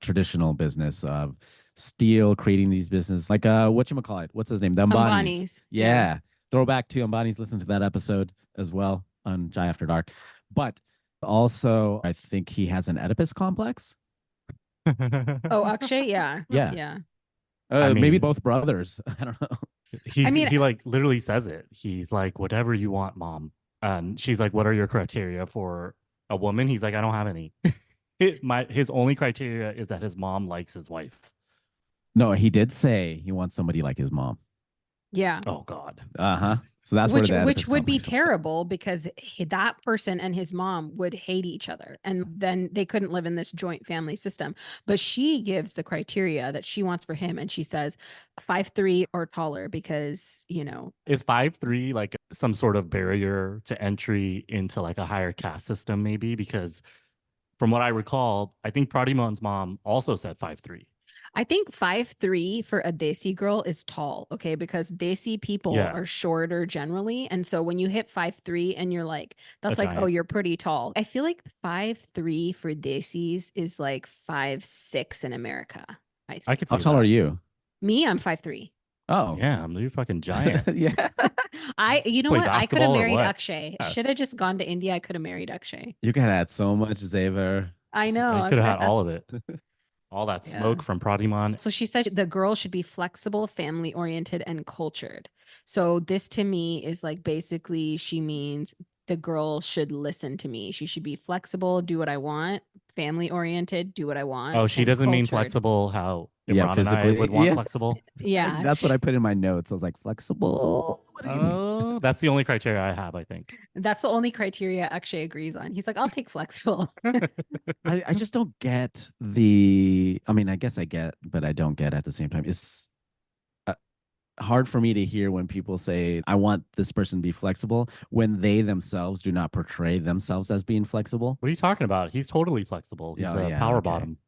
traditional business of steel, creating these businesses like whatchamacallit, what's his name? The Ambanis. Ambani's. Yeah. Throwback to Ambani's. Listen to that episode as well on Jai After Dark. But also, I think he has an Oedipus complex. Oh, Akshay, yeah. Yeah. Yeah. Maybe mean- both brothers. I don't know. He like literally says it. He's like, whatever you want, mom. And she's like, what are your criteria for a woman? He's like, I don't have any. His only criteria is that his mom likes his wife. No, he did say he wants somebody like his mom. Yeah. Oh God. Uh-huh. So that's which where the which Oedipus would be complex comes from. terrible because that person and his mom would hate each other, and then they couldn't live in this joint family system. But she gives the criteria that she wants for him, and she says 5'3" or taller because Is 5'3" like some sort of barrier to entry into like a higher caste system, maybe? Because from what I recall, I think Pradyuman's mom also said 5'3". I think 5'3" for a Desi girl is tall, okay? Because Desi people Yeah. are shorter generally. And so when you hit 5'3" and you're like, that's A like, oh, giant. you're pretty tall. I feel like 5'3" for Desis is like 5'6" in America. I I think. could see How tall that. are you? Me, I'm 5'3". Oh. Yeah, you're fucking giant. Yeah. You know Play what? I could have basketball or married what? Akshay. Yeah. Should have just gone to India. I could have married Akshay. You could have had so much Xavier. I know. I could have had all of it. All that Yeah. smoke from Pradyuman. So she said the girl should be flexible, family oriented, and cultured. So this to me is like basically she means the girl should listen to me. She should be flexible, do what I want, family oriented, do what I want. Oh, she and doesn't mean cultured. flexible how Yeah, Imran and I physically, would want yeah. flexible. Yeah. That's what I put in my notes. I was like, flexible. What do you mean? Oh, that's the only criteria I have, I think. That's the only criteria Akshay agrees on. He's like, I'll take flexible. I just don't get the. I mean, I guess I get, but I don't get at the same time. It's hard for me to hear when people say, I want this person to be flexible when they themselves do not portray themselves as being flexible. What are you talking about? He's totally flexible. He's Yeah, a yeah, power okay. bottom.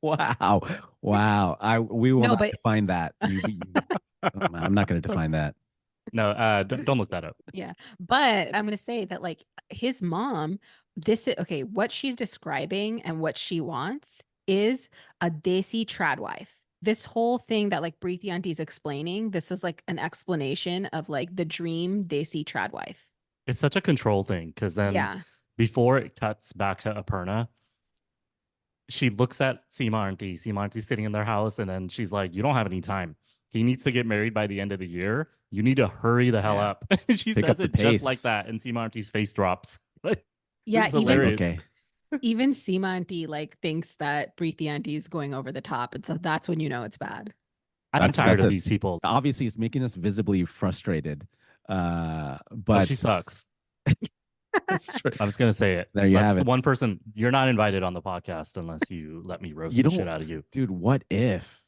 Wow. Wow. We will No, not but- define that. I'm not going to define that. No, don't look that up. Yeah. But I'm going to say that like his mom, this is okay. What she's describing and what she wants is a Desi Tradwife. This whole thing that like Preeti Aunty is explaining, this is like an explanation of like the dream Desi Tradwife. It's such a control thing because then Yeah. before it cuts back to Aparna, she looks at Sima Aunty. Sima Auntie's sitting in their house, and then she's like, you don't have any time. He needs to get married by the end of the year. You need to hurry the hell Yeah. up. She Pick says up the it just pace. like that, and Sima Auntie's face drops. Like, Yeah. this is Even hilarious. Okay. Even Sima Aunty like thinks that Preeti Aunty is going over the top, and so that's when you know it's bad. I'm tired That's of it. these people. Obviously, it's making us visibly frustrated. Oh, But she sucks. that's true. I'm just gonna say it. There you That's have the it. one person you're not invited on the podcast unless you let me roast You the don't, shit out of you. dude. What if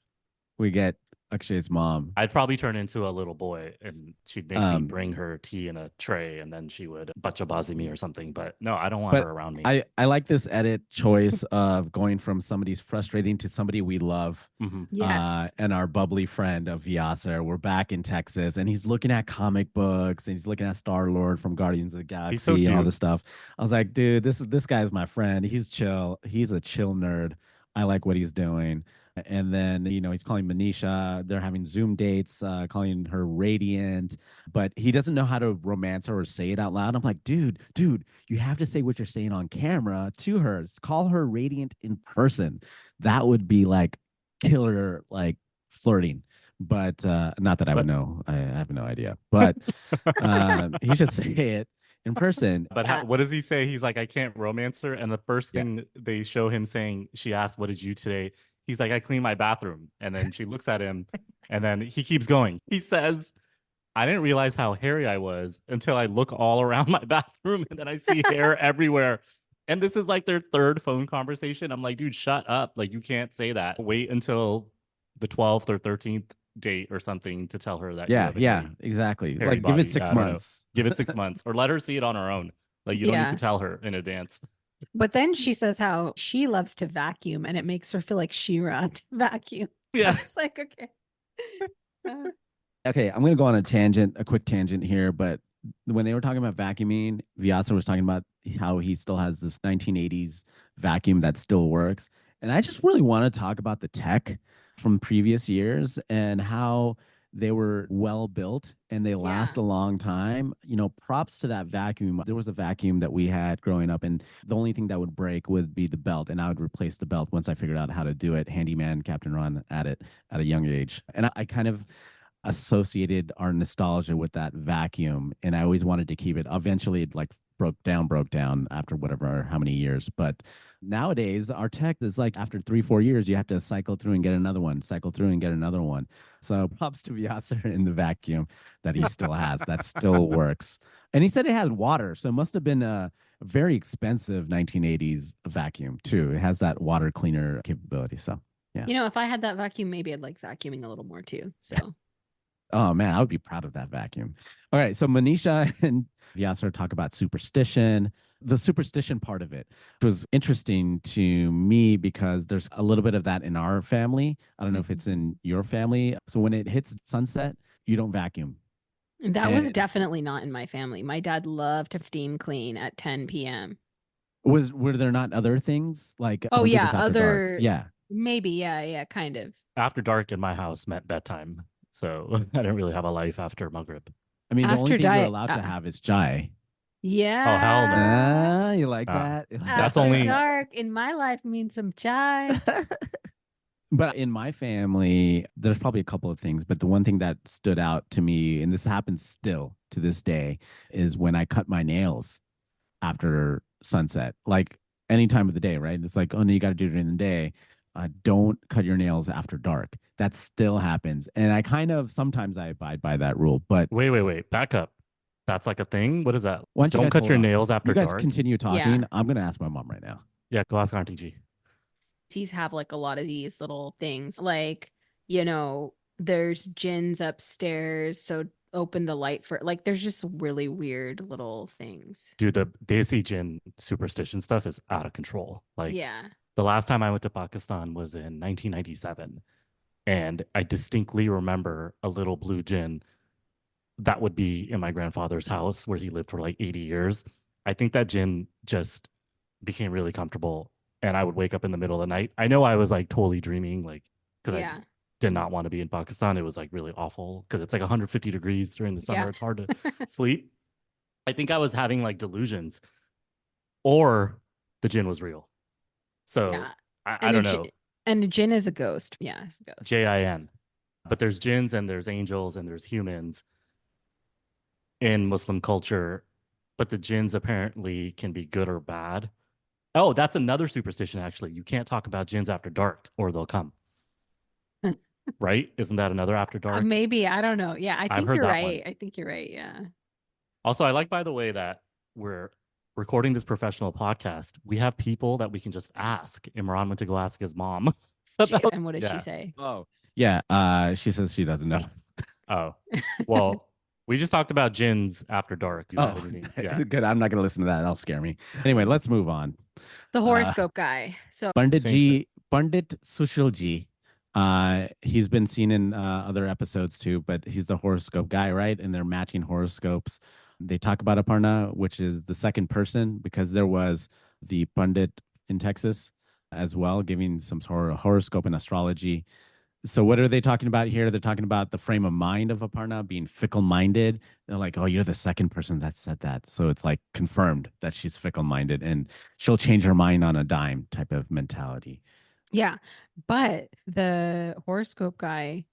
we get Akshay's mom? I'd probably turn into a little boy and she'd make me bring her tea in a tray and then she would bachabazi me or something. But no, I don't want But her around me. I like this edit choice of going from somebody's frustrating to somebody we love. Yes. And our bubbly friend of Vyasar. We're back in Texas, and he's looking at comic books, and he's looking at Star-Lord from Guardians of the Galaxy so and all cute. this stuff. I was like, dude, this guy's my friend. He's chill. He's a chill nerd. I like what he's doing. And then, he's calling Manisha. They're having Zoom dates, calling her Radiant, but he doesn't know how to romance her or say it out loud. I'm like, dude, you have to say what you're saying on camera to her. Call her Radiant in person. That would be like killer, like flirting. But not that I would know. I have no idea. But he should say it in person. But what does he say? He's like, I can't romance her. And the first thing they show him saying, she asked, what did you today? He's like, I cleaned my bathroom. And then she looks at him and then he keeps going. He says, I didn't realize how hairy I was until I look all around my bathroom and then I see hair everywhere. And this is like their third phone conversation. I'm like, dude, shut up. Like, you can't say that. Wait until the 12th or 13th date or something to tell her that. Exactly. Hairy Like, give it body. 6 I don't know. months. Give it 6 months or let her see it on her own. Like, you don't need to tell her in advance. But then she says how she loves to vacuum and it makes her feel like She-Ra to vacuum. Yeah. It's like, okay. Okay, I'm going to go on a quick tangent here, but when they were talking about vacuuming, Vyasa was talking about how he still has this 1980s vacuum that still works. And I just really want to talk about the tech from previous years and how they were well built and they last a long time. Props to that vacuum. There was a vacuum that we had growing up, and the only thing that would break would be the belt, and I would replace the belt once I figured out how to do it. Handyman Captain Ron at it at a young age. And I kind of associated our nostalgia with that vacuum, and I always wanted to keep it. Eventually it like broke down after how many years. But nowadays our tech is like after 3-4 years you have to cycle through and get another one. So props to Vyasar in the vacuum that he still has that still works. And he said it had water, so it must have been a very expensive 1980s vacuum too. It has that water cleaner capability. So yeah, if I had that vacuum, maybe I'd like vacuuming a little more too. So oh man, I would be proud of that vacuum. All right, so Manisha and Vyasar talk about superstition, the superstition part of it, which was interesting to me because there's a little bit of that in our family. I don't know if it's in your family. So when it hits sunset, you don't vacuum. That was definitely not in my family. My dad loved to steam clean at 10 p.m. Were there not other things like? Oh don't do yeah, this after other dark. Yeah, maybe yeah, kind of. After dark in my house meant bedtime. So I didn't really have a life after Maghrib. I mean, the After only thing diet- you're allowed to have is chai. Yeah. Oh, hell no. You like that? That's After only- dark in my life means some chai. But in my family, there's probably a couple of things, but the one thing that stood out to me, and this happens still to this day, is when I cut my nails after sunset, like any time of the day, right? It's like, oh no, you got to do it in the day. Don't cut your nails after dark. That still happens. And I sometimes I abide by that rule, but Wait, back up. That's like a thing? What is that? why don't you Don't guys cut hold your on? nails after You guys dark. continue talking. Yeah. I'm going to ask my mom right now. Yeah, go ask Auntie G. These have like a lot of these little things, like there's gins upstairs, so open the light for like. There's just really weird little things. Dude, the Desi Jinn superstition stuff is out of control. Like, Yeah. the last time I went to Pakistan was in 1997. And I distinctly remember a little blue jinn that would be in my grandfather's house where he lived for like 80 years. I think that jinn just became really comfortable. And I would wake up in the middle of the night. I know I was like totally dreaming, like, because I did not want to be in Pakistan. It was like really awful because it's like 150 degrees during the summer. Yeah. It's hard to sleep. I think I was having like delusions, or the jinn was real. So Yeah. I don't know. And a jinn is a ghost. Yeah, it's a ghost. Jin. But there's jinns and there's angels and there's humans in Muslim culture. But the jinns apparently can be good or bad. Oh, that's another superstition, actually. You can't talk about jinns after dark or they'll come. Right? Isn't that another after dark? Maybe. I don't know. Yeah, I I've think heard you're that right. one. I think you're right. Yeah. Also, I like, by the way, that we're recording this professional podcast. We have people that we can just ask. Imran went to go ask his mom about. And what did she Yeah. say? Oh, yeah. She says she doesn't know. Oh, well, we just talked about jinns after dark. Do you have Oh, anything? Yeah. good. I'm not going to listen to that. That'll scare me. Anyway, let's move on. The horoscope guy. So Pandit Sushilji. He's been seen in other episodes too, but he's the horoscope guy, right? And they're matching horoscopes. They talk about Aparna, which is the second person, because there was the Pandit in Texas as well, giving some sort of horoscope and astrology. So what are they talking about here? They're talking about the frame of mind of Aparna being fickle-minded. They're like, oh, you're the second person that said that. So it's like confirmed that she's fickle-minded and she'll change her mind on a dime type of mentality. yeah, but the horoscope guy,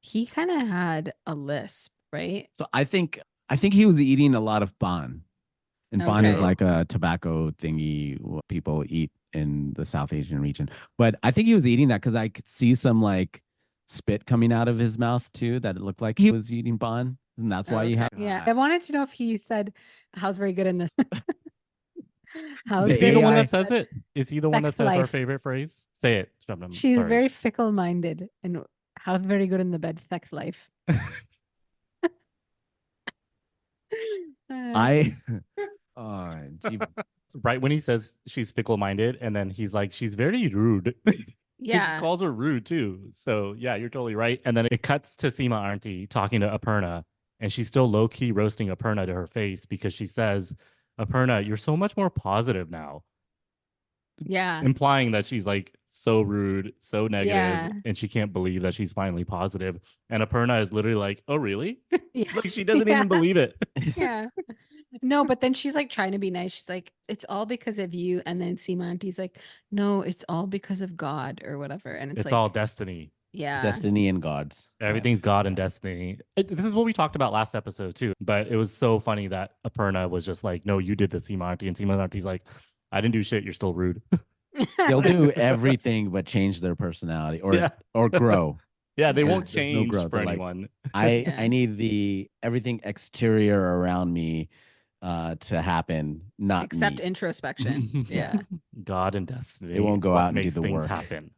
he kind of had a lisp, right? So I think he was eating a lot of ban. And ban is Okay. like a tobacco thingy what people eat in the South Asian region. But I think he was eating that because I could see some like spit coming out of his mouth too, that it looked like he was eating ban. And that's why he had. Yeah, I wanted to know if he said, "How's very good in this." How's Is he the very one good that says it? Is he the one that Sex says our life. favorite phrase? Say it, Shabnam. She's Sorry. very fickle-minded and how's very good in the bed sex life. I oh, gee, Right when he says she's fickle-minded, and then he's like, she's very rude. He just yeah. calls her rude too. So yeah, you're totally right. And then it cuts to Sima Aunty talking to Aparna, and she's still low-key roasting Aparna to her face because she says, Aparna, you're so much more positive now. Yeah. Implying that she's like so rude, so negative, Yeah. and she can't believe that she's finally positive. And Aparna is literally like, oh, really? Yeah. Like she doesn't Yeah. even believe it. Yeah. No, but then she's like trying to be nice. She's like, it's all because of you. And then Sima Auntie's like, no, it's all because of God or whatever. And it's It's like, all destiny. yeah. destiny and gods. Everything's God and destiny. This is what we talked about last episode too. But it was so funny that Aparna was just like, no, you did the Sima Aunty. And Sima Auntie's like, I didn't do shit. You're still rude. They'll do everything but change their personality or Yeah. or grow. Yeah, they Yeah. won't There's no change growth. for They're like, anyone. Yeah. I need the everything exterior around me to happen, not Except me. introspection. Yeah. God and destiny. They won't is go what out and do makes the things work. happen.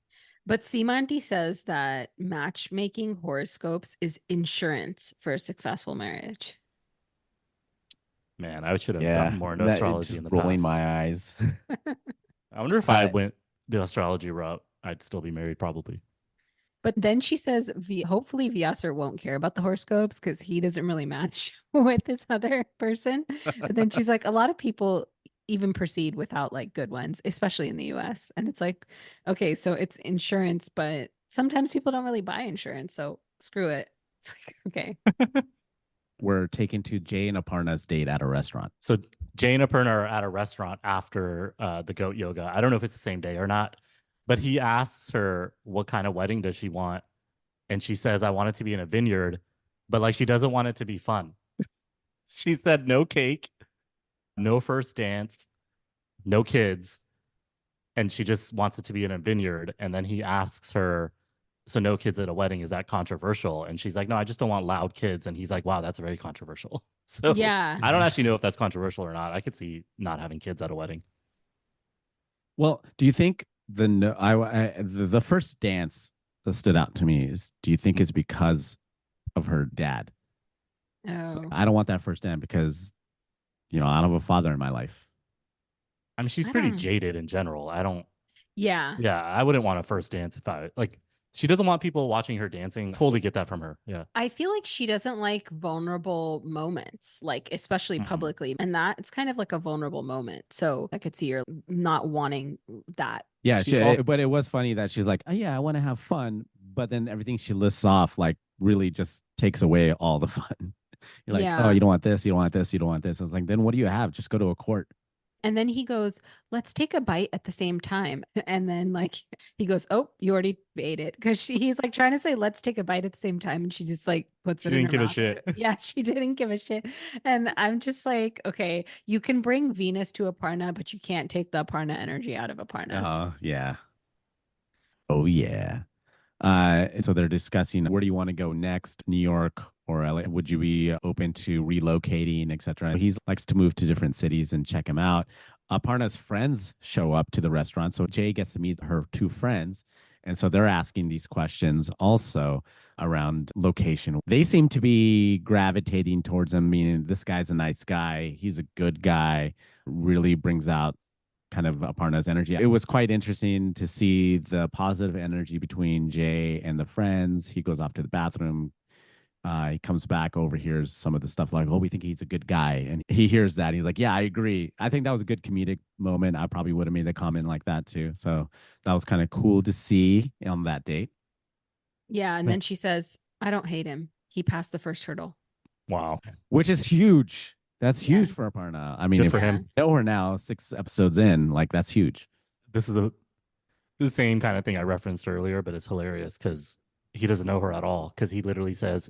But Sima Auntie says that matchmaking horoscopes is insurance for a successful marriage. Man, I should have Yeah, gotten more into that- astrology just in the rolling past. my eyes. I wonder if I I- went the astrology route, I'd still be married probably. But then she says, hopefully Vyasar won't care about the horoscopes because he doesn't really match with this other person. But then she's like, a lot of people even proceed without like good ones, especially in the US. And it's like, okay, so it's insurance, but sometimes people don't really buy insurance. So screw it. It's like, okay. We're taken to Jay and Aparna's date at a restaurant. So Jay and Aparna are at a restaurant after the goat yoga. I don't know if it's the same day or not, but he asks her what kind of wedding does she want, and she says, "I want it to be in a vineyard," but like she doesn't want it to be fun. She said no cake, no first dance, no kids, and she just wants it to be in a vineyard. And then he asks her, so no kids at a wedding, is that controversial? And she's like, no, I just don't want loud kids. And he's like, wow, that's very controversial. So Yeah. I don't actually know if that's controversial or not. I could see not having kids at a wedding. Well, do you think the first dance that stood out to me is, do you think it's because of her dad? Oh. I don't want that first dance because, I don't have a father in my life. I mean, she's I pretty don't- jaded in general. Yeah. Yeah, I wouldn't want a first dance if I like. She doesn't want people watching her dancing. Totally get that from her. Yeah. I feel like she doesn't like vulnerable moments, like especially Mhm. publicly. And that it's kind of like a vulnerable moment. So I could see her not wanting that. Yeah, She also- but it was funny that she's like, oh, yeah, I want to have fun. But then everything she lists off, like, really just takes away all the fun. You're like, Yeah. oh, you don't want this, you don't want this, you don't want this. I was like, then what do you have? Just go to a court. And then he goes, let's take a bite at the same time. And then like he goes, oh, you already ate it. Because he's like trying to say, let's take a bite at the same time. And she just like puts She it in didn't her give a mouth. shit. Yeah, she didn't give a shit. And I'm just like, okay, you can bring Venus to Aparna, but you can't take the Aparna energy out of Aparna. Oh, yeah. Oh, yeah. So they're discussing where do you want to go next, New York or LA? Would you be open to relocating, etc.? He likes to move to different cities and check him out. Aparna's friends show up to the restaurant, so Jay gets to meet her two friends, and so they're asking these questions also around location. They seem to be gravitating towards him, meaning this guy's a nice guy, he's a good guy, really brings out kind of Aparna's energy. It was quite interesting to see the positive energy between Jay and the friends. He goes off to the bathroom. He comes back, overhears some of the stuff like, oh, we think he's a good guy. And he hears that. He's like, yeah, I agree. I think that was a good comedic moment. I probably would have made the comment like that too. So that was kind of cool to see on that date. Yeah. And then she says, I don't hate him. He passed the first hurdle. Wow. Which is huge. That's huge Yeah. for Aparna. I mean, Good if for we him. know her now, 6 episodes in, like that's huge. This is the same kind of thing I referenced earlier, but it's hilarious because he doesn't know her at all. Because he literally says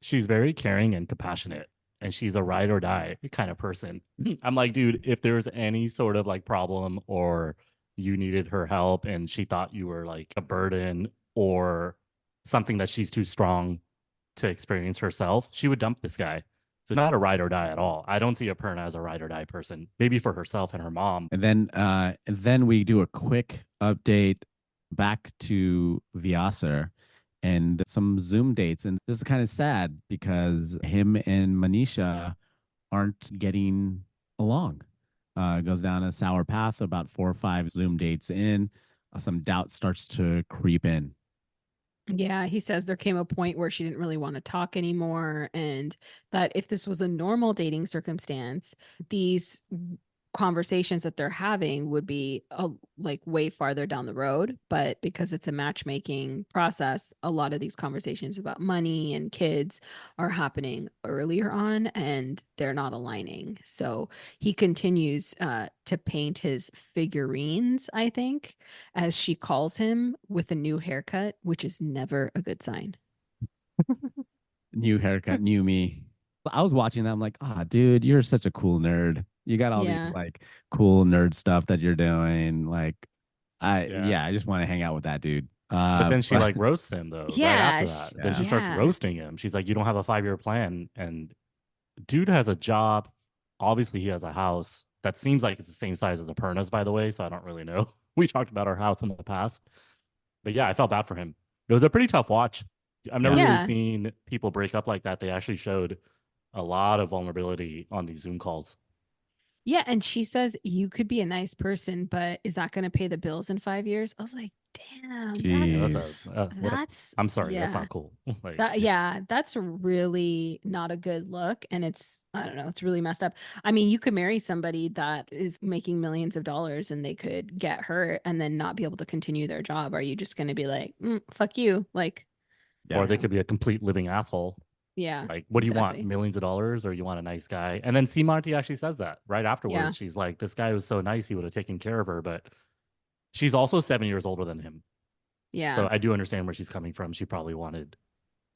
she's very caring and compassionate, and she's a ride or die kind of person. I'm like, dude, if there's any sort of like problem or you needed her help and she thought you were like a burden or something that she's too strong to experience herself, she would dump this guy. So not a ride or die at all. I don't see Aparna as a ride or die person. Maybe for herself and her mom. And then we do a quick update back to Vyasar and some Zoom dates. And this is kind of sad because him and Manisha aren't getting along. Goes down a sour path about 4 or 5 Zoom dates in. Some doubt starts to creep in. Yeah, he says there came a point where she didn't really want to talk anymore, and that if this was a normal dating circumstance, these conversations that they're having would be like way farther down the road. But because it's a matchmaking process, a lot of these conversations about money and kids are happening earlier on, and they're not aligning. So he continues to paint his figurines, I think, as she calls him, with a new haircut, which is never a good sign. New haircut, new me. I was watching that. I'm like, ah, dude, you're such a cool nerd. You got all Yeah. these like cool nerd stuff that you're doing. Like, Yeah. I just want to hang out with that dude. But then she like roasts him though, right Yeah, after that. Then she yeah. starts roasting him. She's like, you don't have a 5-year plan. And dude has a job. Obviously, he has a house that seems like it's the same size as Aparna's, by the way. So I don't really know. We talked about our house in the past. But yeah, I felt bad for him. It was a pretty tough watch. I've never really Yeah. seen people break up like that. They actually showed a lot of vulnerability on these Zoom calls. Yeah, and she says you could be a nice person, but is that going to pay the bills in 5 years? I was like, damn, Jeez. that's I'm sorry, yeah. that's not cool. Like, That's really not a good look, and it's, I don't know, it's really messed up. I mean, you could marry somebody that is making millions of dollars and they could get hurt and then not be able to continue their job. Are you just going to be like, fuck you? Like, Yeah. or they could be a complete living asshole. yeah. Like, what do you want? exactly. Millions of dollars, or you want a nice guy? And then Sima Aunty actually says that right afterwards. Yeah. She's like, this guy was so nice, he would have taken care of her. But she's also 7 years older than him. Yeah. So I do understand where she's coming from. She probably wanted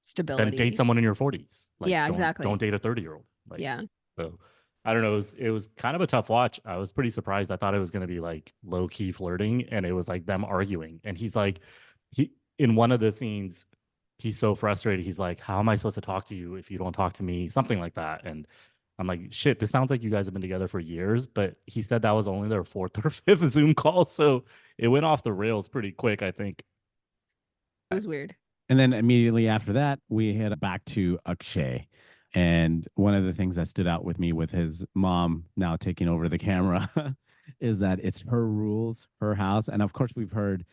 Stability. then date someone in your 40s. Like, Yeah, exactly. Don't date a 30-year-old. Like, Yeah. So I don't know. It was kind of a tough watch. I was pretty surprised. I thought it was going to be like low key flirting, and it was like them arguing. And he's like, in one of the scenes, he's so frustrated. He's like, how am I supposed to talk to you if you don't talk to me? Something like that. And I'm like, shit, this sounds like you guys have been together for years. But he said that was only their 4th or 5th Zoom call. So it went off the rails pretty quick, I think. It was weird. And then immediately after that, we head back to Akshay. And one of the things that stood out with me with his mom now taking over the camera is that it's her rules, her house. And of course, we've heard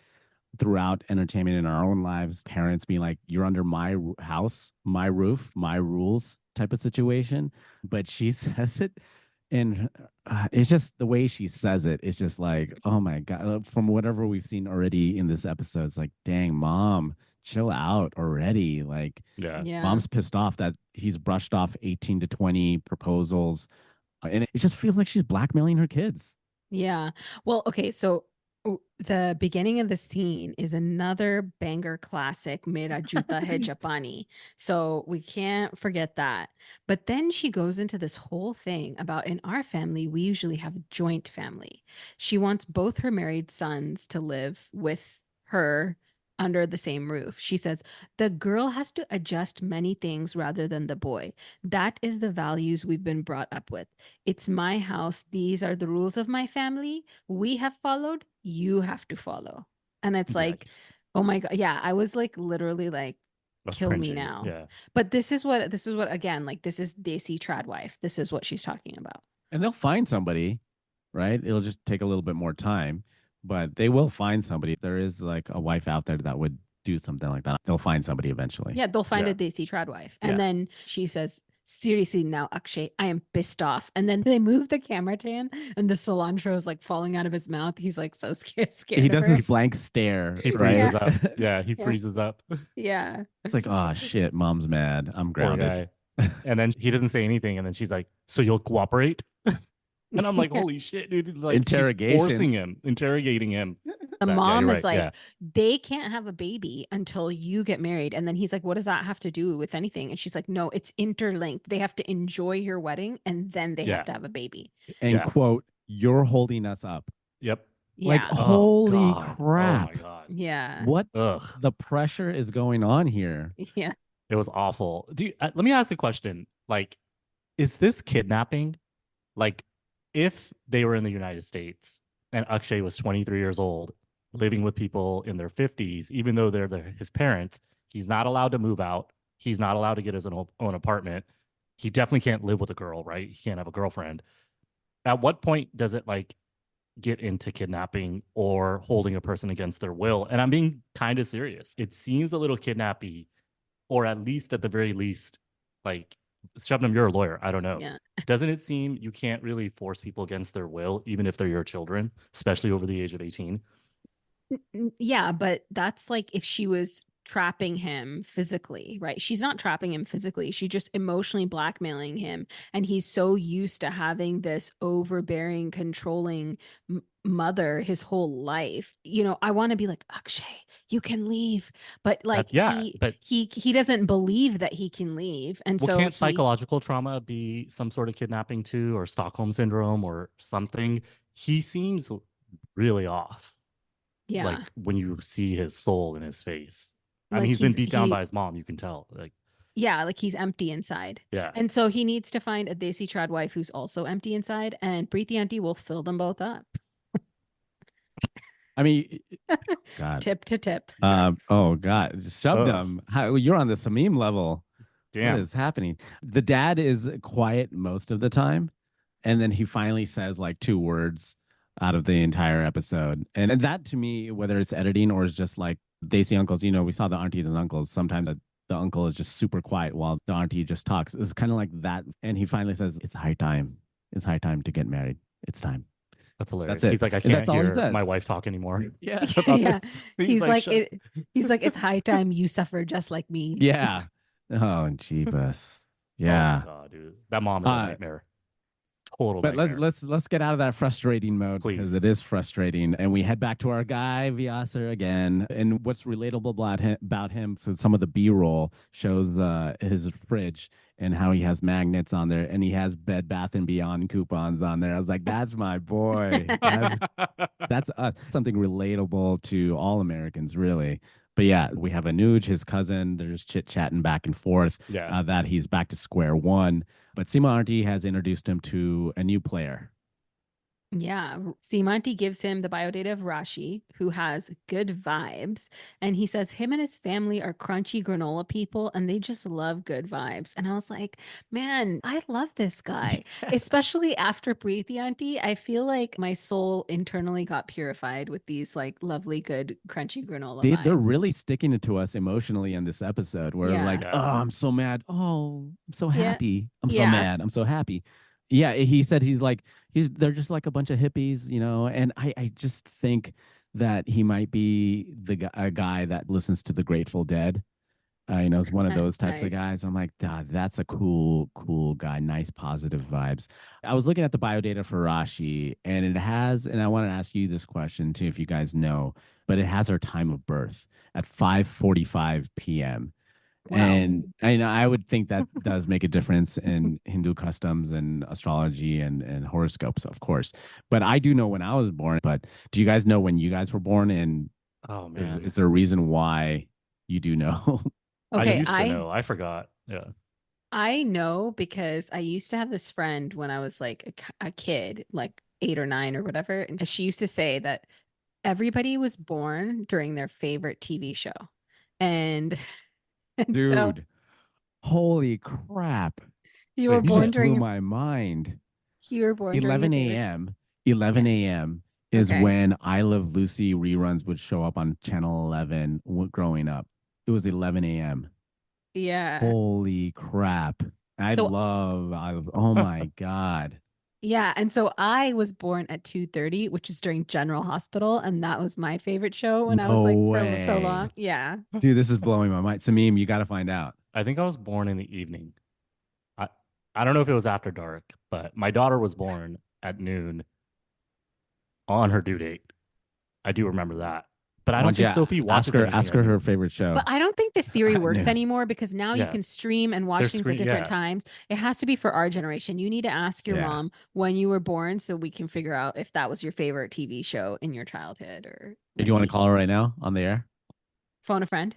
throughout entertainment in our own lives, parents being like, you're under my house, my roof, my rules type of situation. But she says it, and it's just the way she says it. It's just like, oh my God, from whatever we've seen already in this episode, it's like, dang, mom, chill out already. Like, Yeah. Yeah. mom's pissed off that he's brushed off 18 to 20 proposals. And it just feels like she's blackmailing her kids. Yeah. Well, okay, so the beginning of the scene is another banger classic, Mera Juta Hai Japani. So we can't forget that. But then she goes into this whole thing about in our family, we usually have a joint family. She wants both her married sons to live with her under the same roof. She says the girl has to adjust many things rather than the boy. That is the values we've been brought up with. It's my house. These are the rules of my family. We have followed. You have to follow. And it's like, Yikes. oh my God. Yeah. I was like, literally like, That's kill me cringy. now. Yeah. But this is what, again, like this is Desi Tradwife. This is what she's talking about. And they'll find somebody, right? It'll just take a little bit more time, but they will find somebody. There is like a wife out there that would do something like that. They'll find somebody eventually. Yeah. They'll find Yeah. a Desi Tradwife. And Yeah. then she says, seriously now, Akshay, I am pissed off. And then they move the camera to him and the cilantro is like falling out of his mouth. He's like so scared. He of does her. this blank stare. He right? freezes up. Yeah, he Yeah. freezes up. Yeah. It's like, oh shit, mom's mad. I'm Poor grounded. guy. And then he doesn't say anything, and then she's like, "So you'll cooperate?" And I'm like, "Holy shit, dude!" Like she's Interrogation. forcing him, interrogating him. The Yeah, mom you're is right, like, yeah. they can't have a baby until you get married. And then he's like, what does that have to do with anything? And she's like, no, it's interlinked. They have to enjoy your wedding and then they Yeah. have to have a baby. And Yeah. quote, you're holding us up. Yep. Like, Yeah. Oh, holy God. crap. Oh my god. Yeah. What Ugh. the pressure is going on here? Yeah. It was awful. Let me ask a question. Like, is this kidnapping? Like, if they were in the United States and Akshay was 23 years old, living with people in their 50s, even though they're his parents, he's not allowed to move out. He's not allowed to get his own apartment. He definitely can't live with a girl, right? He can't have a girlfriend. At what point does it like get into kidnapping or holding a person against their will? And I'm being kind of serious. It seems a little kidnappy, or at least at the very least, like, Shabnam, you're a lawyer. I don't know. Yeah. Doesn't it seem you can't really force people against their will, even if they're your children, especially over the age of 18? Yeah. But that's like if she was trapping him physically, right? She's not trapping him physically. She's just emotionally blackmailing him. And he's so used to having this overbearing, controlling mother his whole life. You know, I want to be like, Akshay, you can leave. But like but he doesn't believe that he can leave. And well, so can't psychological trauma be some sort of kidnapping too, or Stockholm syndrome or something? He seems really off. yeah. Like when you see his soul in his face. I Like mean, he's been beat down by his mom. You can tell. Like, yeah, like he's empty inside. yeah. And so he needs to find a Desi Tradwife who's also empty inside, and Preeti Aunty will fill them both up. I mean, God. Tip to tip. Oh God, Shabnam, you're on the Samim level. Damn. What is happening? The dad is quiet most of the time, and then he finally says like 2 words out of the entire episode. And that to me, whether it's editing or it's just like Desi uncles, you know, we saw the aunties and uncles. Sometimes the uncle is just super quiet while the auntie just talks. It's kind of like that. And he finally says, "It's high time. It's high time to get married. It's time." That's hilarious. That's it. He's like, I And can't that's all he hear says. my wife talk anymore. Yeah. Yeah. He's like, "Shut-" he's like, it's high time you suffer just like me. Yeah. Oh, jeebus. Yeah. Oh my God, dude. That mom is a nightmare. Total But nightmare. let's get out of that frustrating mode because Please. it is frustrating, and we head back to our guy Vyasar again. And what's relatable about him? So some of the B-roll shows his fridge and how he has magnets on there, and he has Bed Bath and Beyond coupons on there. I was like, that's my boy. That's something relatable to all Americans, really. But yeah, we have Anuj, his cousin. They're just chit-chatting back and forth Yeah. that he's back to square one. But Sima Aunty has introduced him to a new player. Yeah. Sima Aunty gives him the biodata of Rashi, who has good vibes. And he says him and his family are crunchy granola people and they just love good vibes. And I was like, man, I love this guy. Especially after Preeti Aunty. I feel like my soul internally got purified with these like lovely, good, crunchy granola vibes. They're really sticking it to us emotionally in this episode. We're Yeah. like, Yeah. oh, I'm so mad. Oh, I'm so Yeah. happy. I'm so Yeah. mad. I'm so happy. Yeah, he said they're just like a bunch of hippies, you know. And I just think that he might be a guy that listens to the Grateful Dead. Is one of those types of Nice. guys. I'm like, that's a cool guy. Nice positive vibes. I was looking at the bio data for Rashi, and and I want to ask you this question too, if you guys know, but it has her time of birth at 5:45 p.m. Wow. And I would think that does make a difference in Hindu customs and astrology and horoscopes, of course. But I do know when I was born. But do you guys know when you guys were born? And Oh man, is there a reason why you do know? I Okay, used to know. I forgot. Yeah. I know because I used to have this friend when I was like a kid, like 8 or 9 or whatever, and she used to say that everybody was born during their favorite TV show. And, and so Dude, holy crap. you were You born just blew during my mind. you were born during 11 your favorite. a.m. 11 a.m. is Okay. when I Love Lucy reruns would show up on Channel 11 growing up. It was 11 a.m. Yeah. Holy crap. So- Oh my God. Yeah, and so I was born at 2:30, which is during General Hospital, and that was my favorite show when I was like No for so way. long. Yeah. Dude, this is blowing my mind. Samim, you got to find out. I think I was born in the evening. I don't know if it was after dark, but my daughter was born at noon on her due date. I do remember that. But I don't think Sophie watches ask her her favorite show. But I don't think this theory At works noon. anymore because now you Yeah. can stream and watch There's things screen- at different yeah. times. It has to be for our generation. You need to ask your Yeah. mom when you were born so we can figure out if that was your favorite TV show in your childhood or Do you want to call her right now on the air? phone a friend.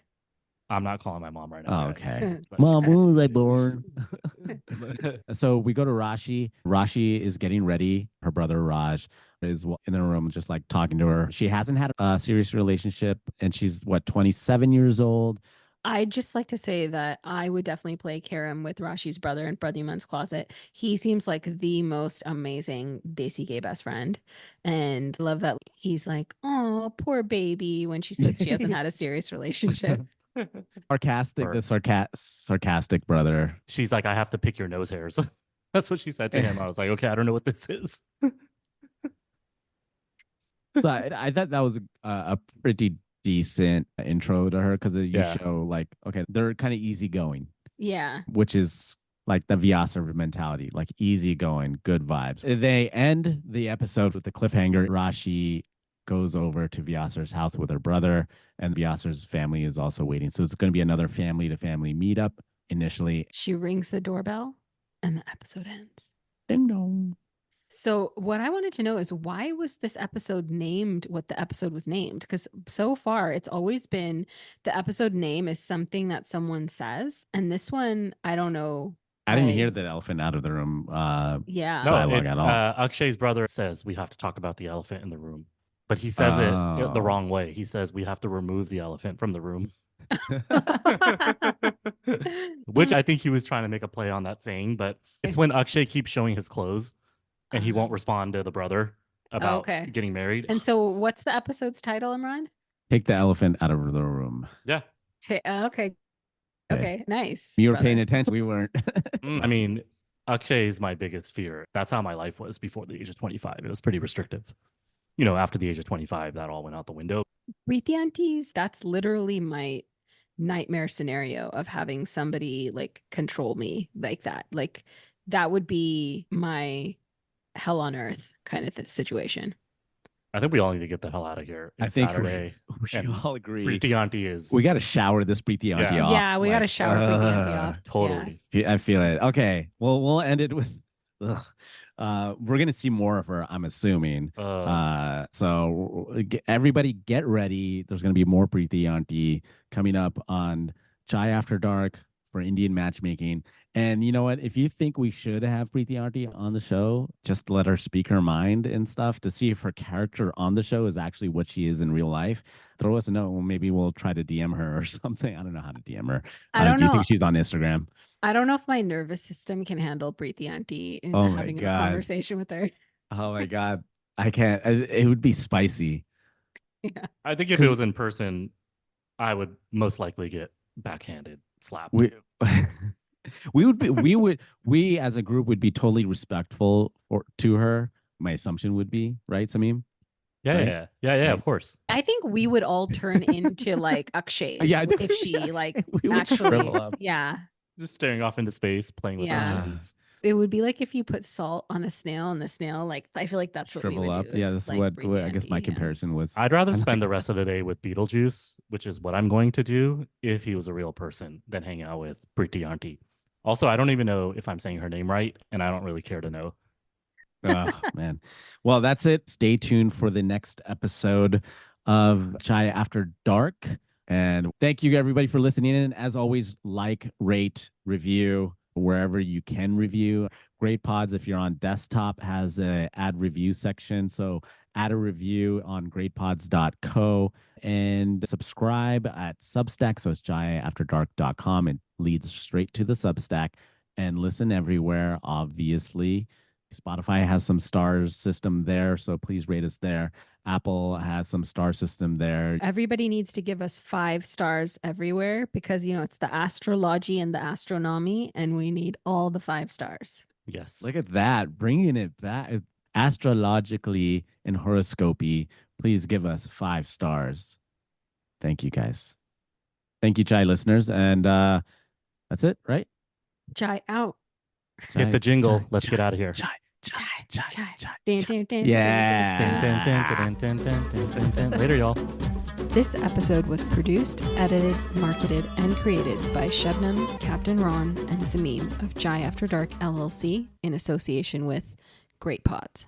I'm not calling my mom right Oh, now. okay. But- Mom, when was I born? So we go to Rashi. Rashi is getting ready. Her brother Raj is in the room, just like talking to her. She hasn't had a serious relationship, and she's 27 years old. I'd just like to say that I would definitely play Karam with Rashi's brother in Pradhuman's Closet. He seems like the most amazing Desi gay best friend. And love that he's like, oh, poor baby, when she says she hasn't had a serious relationship. Sarcastic brother. She's like, I have to pick your nose hairs. That's what she said to him. I was like, okay, I don't know what this is. So I thought that was a pretty decent intro to her because you show like, okay, they're kind of easygoing. Yeah. Which is like the Vyasar mentality, like easygoing, good vibes. They end the episode with the cliffhanger. Rashi goes over to Vyasar's house with her brother, and Vyasar's family is also waiting. So it's going to be another family to family meetup initially. She rings the doorbell and the episode ends. Ding dong. So what I wanted to know is why was this episode named what the episode was named? Because so far it's always been the episode name is something that someone says. And this one, I don't know. I didn't hear the elephant out of the room Yeah. dialogue at all. Akshay's brother says we have to talk about the elephant in the room. But he says it the wrong way. He says we have to remove the elephant from the room. Which I think he was trying to make a play on that saying, but it's when Akshay keeps showing his clothes and he won't respond to the brother about getting married. And so what's the episode's title, Imran? Take the elephant out of the room. Yeah. Okay. Okay, nice. You were paying attention. We weren't. I mean, Akshay is my biggest fear. That's how my life was before the age of 25. It was pretty restrictive. You know, after the age of 25, that all went out the window. Preeti Aunties, that's literally my nightmare scenario of having somebody like control me like that. Like that would be my hell on earth kind of situation. I think we all need to get the hell out of here. I think Saturday. we should all agree. Preeti Aunty is. We got to shower this Preeti Aunty off. Yeah, we got to shower Preeti Aunty off. Totally. I feel it. Okay. Well, we'll end it with. We're gonna see more of her, I'm assuming. So everybody get ready. There's gonna be more Preeti Aunty coming up on Chai After Dark for Indian Matchmaking. And you know what? If you think we should have Preeti Aunty on the show, just let her speak her mind and stuff to see if her character on the show is actually what she is in real life. Throw us a note. Well, maybe we'll try to DM her or something. I don't know how to DM her. I don't know. Do you think she's on Instagram? I don't know if my nervous system can handle Preeti Aunty and having a conversation with her. Oh my God. I can't. It would be spicy. Yeah. I think if it was in person, I would most likely get backhanded, slapped. We as a group would be totally respectful to her. My assumption would be, right, Samim? Yeah, Right? yeah, of course. I think we would all turn into like Akshay Yeah, if she like we would actually, shrivel up. yeah. Just staring off into space, playing with Yeah. oceans. It would be like if you put salt on a snail and the snail, like, I feel like that's what we Shrivel would up. do. Yeah, with, that's like, what Preeti I guess my Aunty, yeah. comparison was. I'd rather I'm not spend the gonna- rest of the day with Beetlejuice, which is what I'm going to do if he was a real person, than hang out with Preeti Aunty. Also, I don't even know if I'm saying her name right, and I don't really care to know. Oh, man. Well, that's it. Stay tuned for the next episode of Chai After Dark. And thank you, everybody, for listening in. As always, like, rate, review wherever you can review. Great Pods, if you're on desktop, has a add review section. So add a review on greatpods.co and subscribe at Substack. So it's chaiafterdark.com. It leads straight to the Substack, and listen everywhere, obviously. Spotify has some stars system there, so please rate us there. Apple has some star system there. Everybody needs to give us 5 stars everywhere because, you know, it's the astrology and the astronomy, and we need all the 5 stars. Yes. Look at that, bringing it back astrologically and horoscopy. Please give us 5 stars. Thank you, guys. Thank you, Chai listeners, and that's it, right? Chai out. Get the jingle. Chai, Let's chai, get out of here. Chai. Dun, dun, dun, Yeah. dun, dun, dun, dun. Dun, dun, dun, dun, dun, dun, dun. Later, y'all. This episode was produced, edited, marketed, and created by Shebnam, Captain Ron, and Samim of Chai After Dark LLC in association with Great Pods.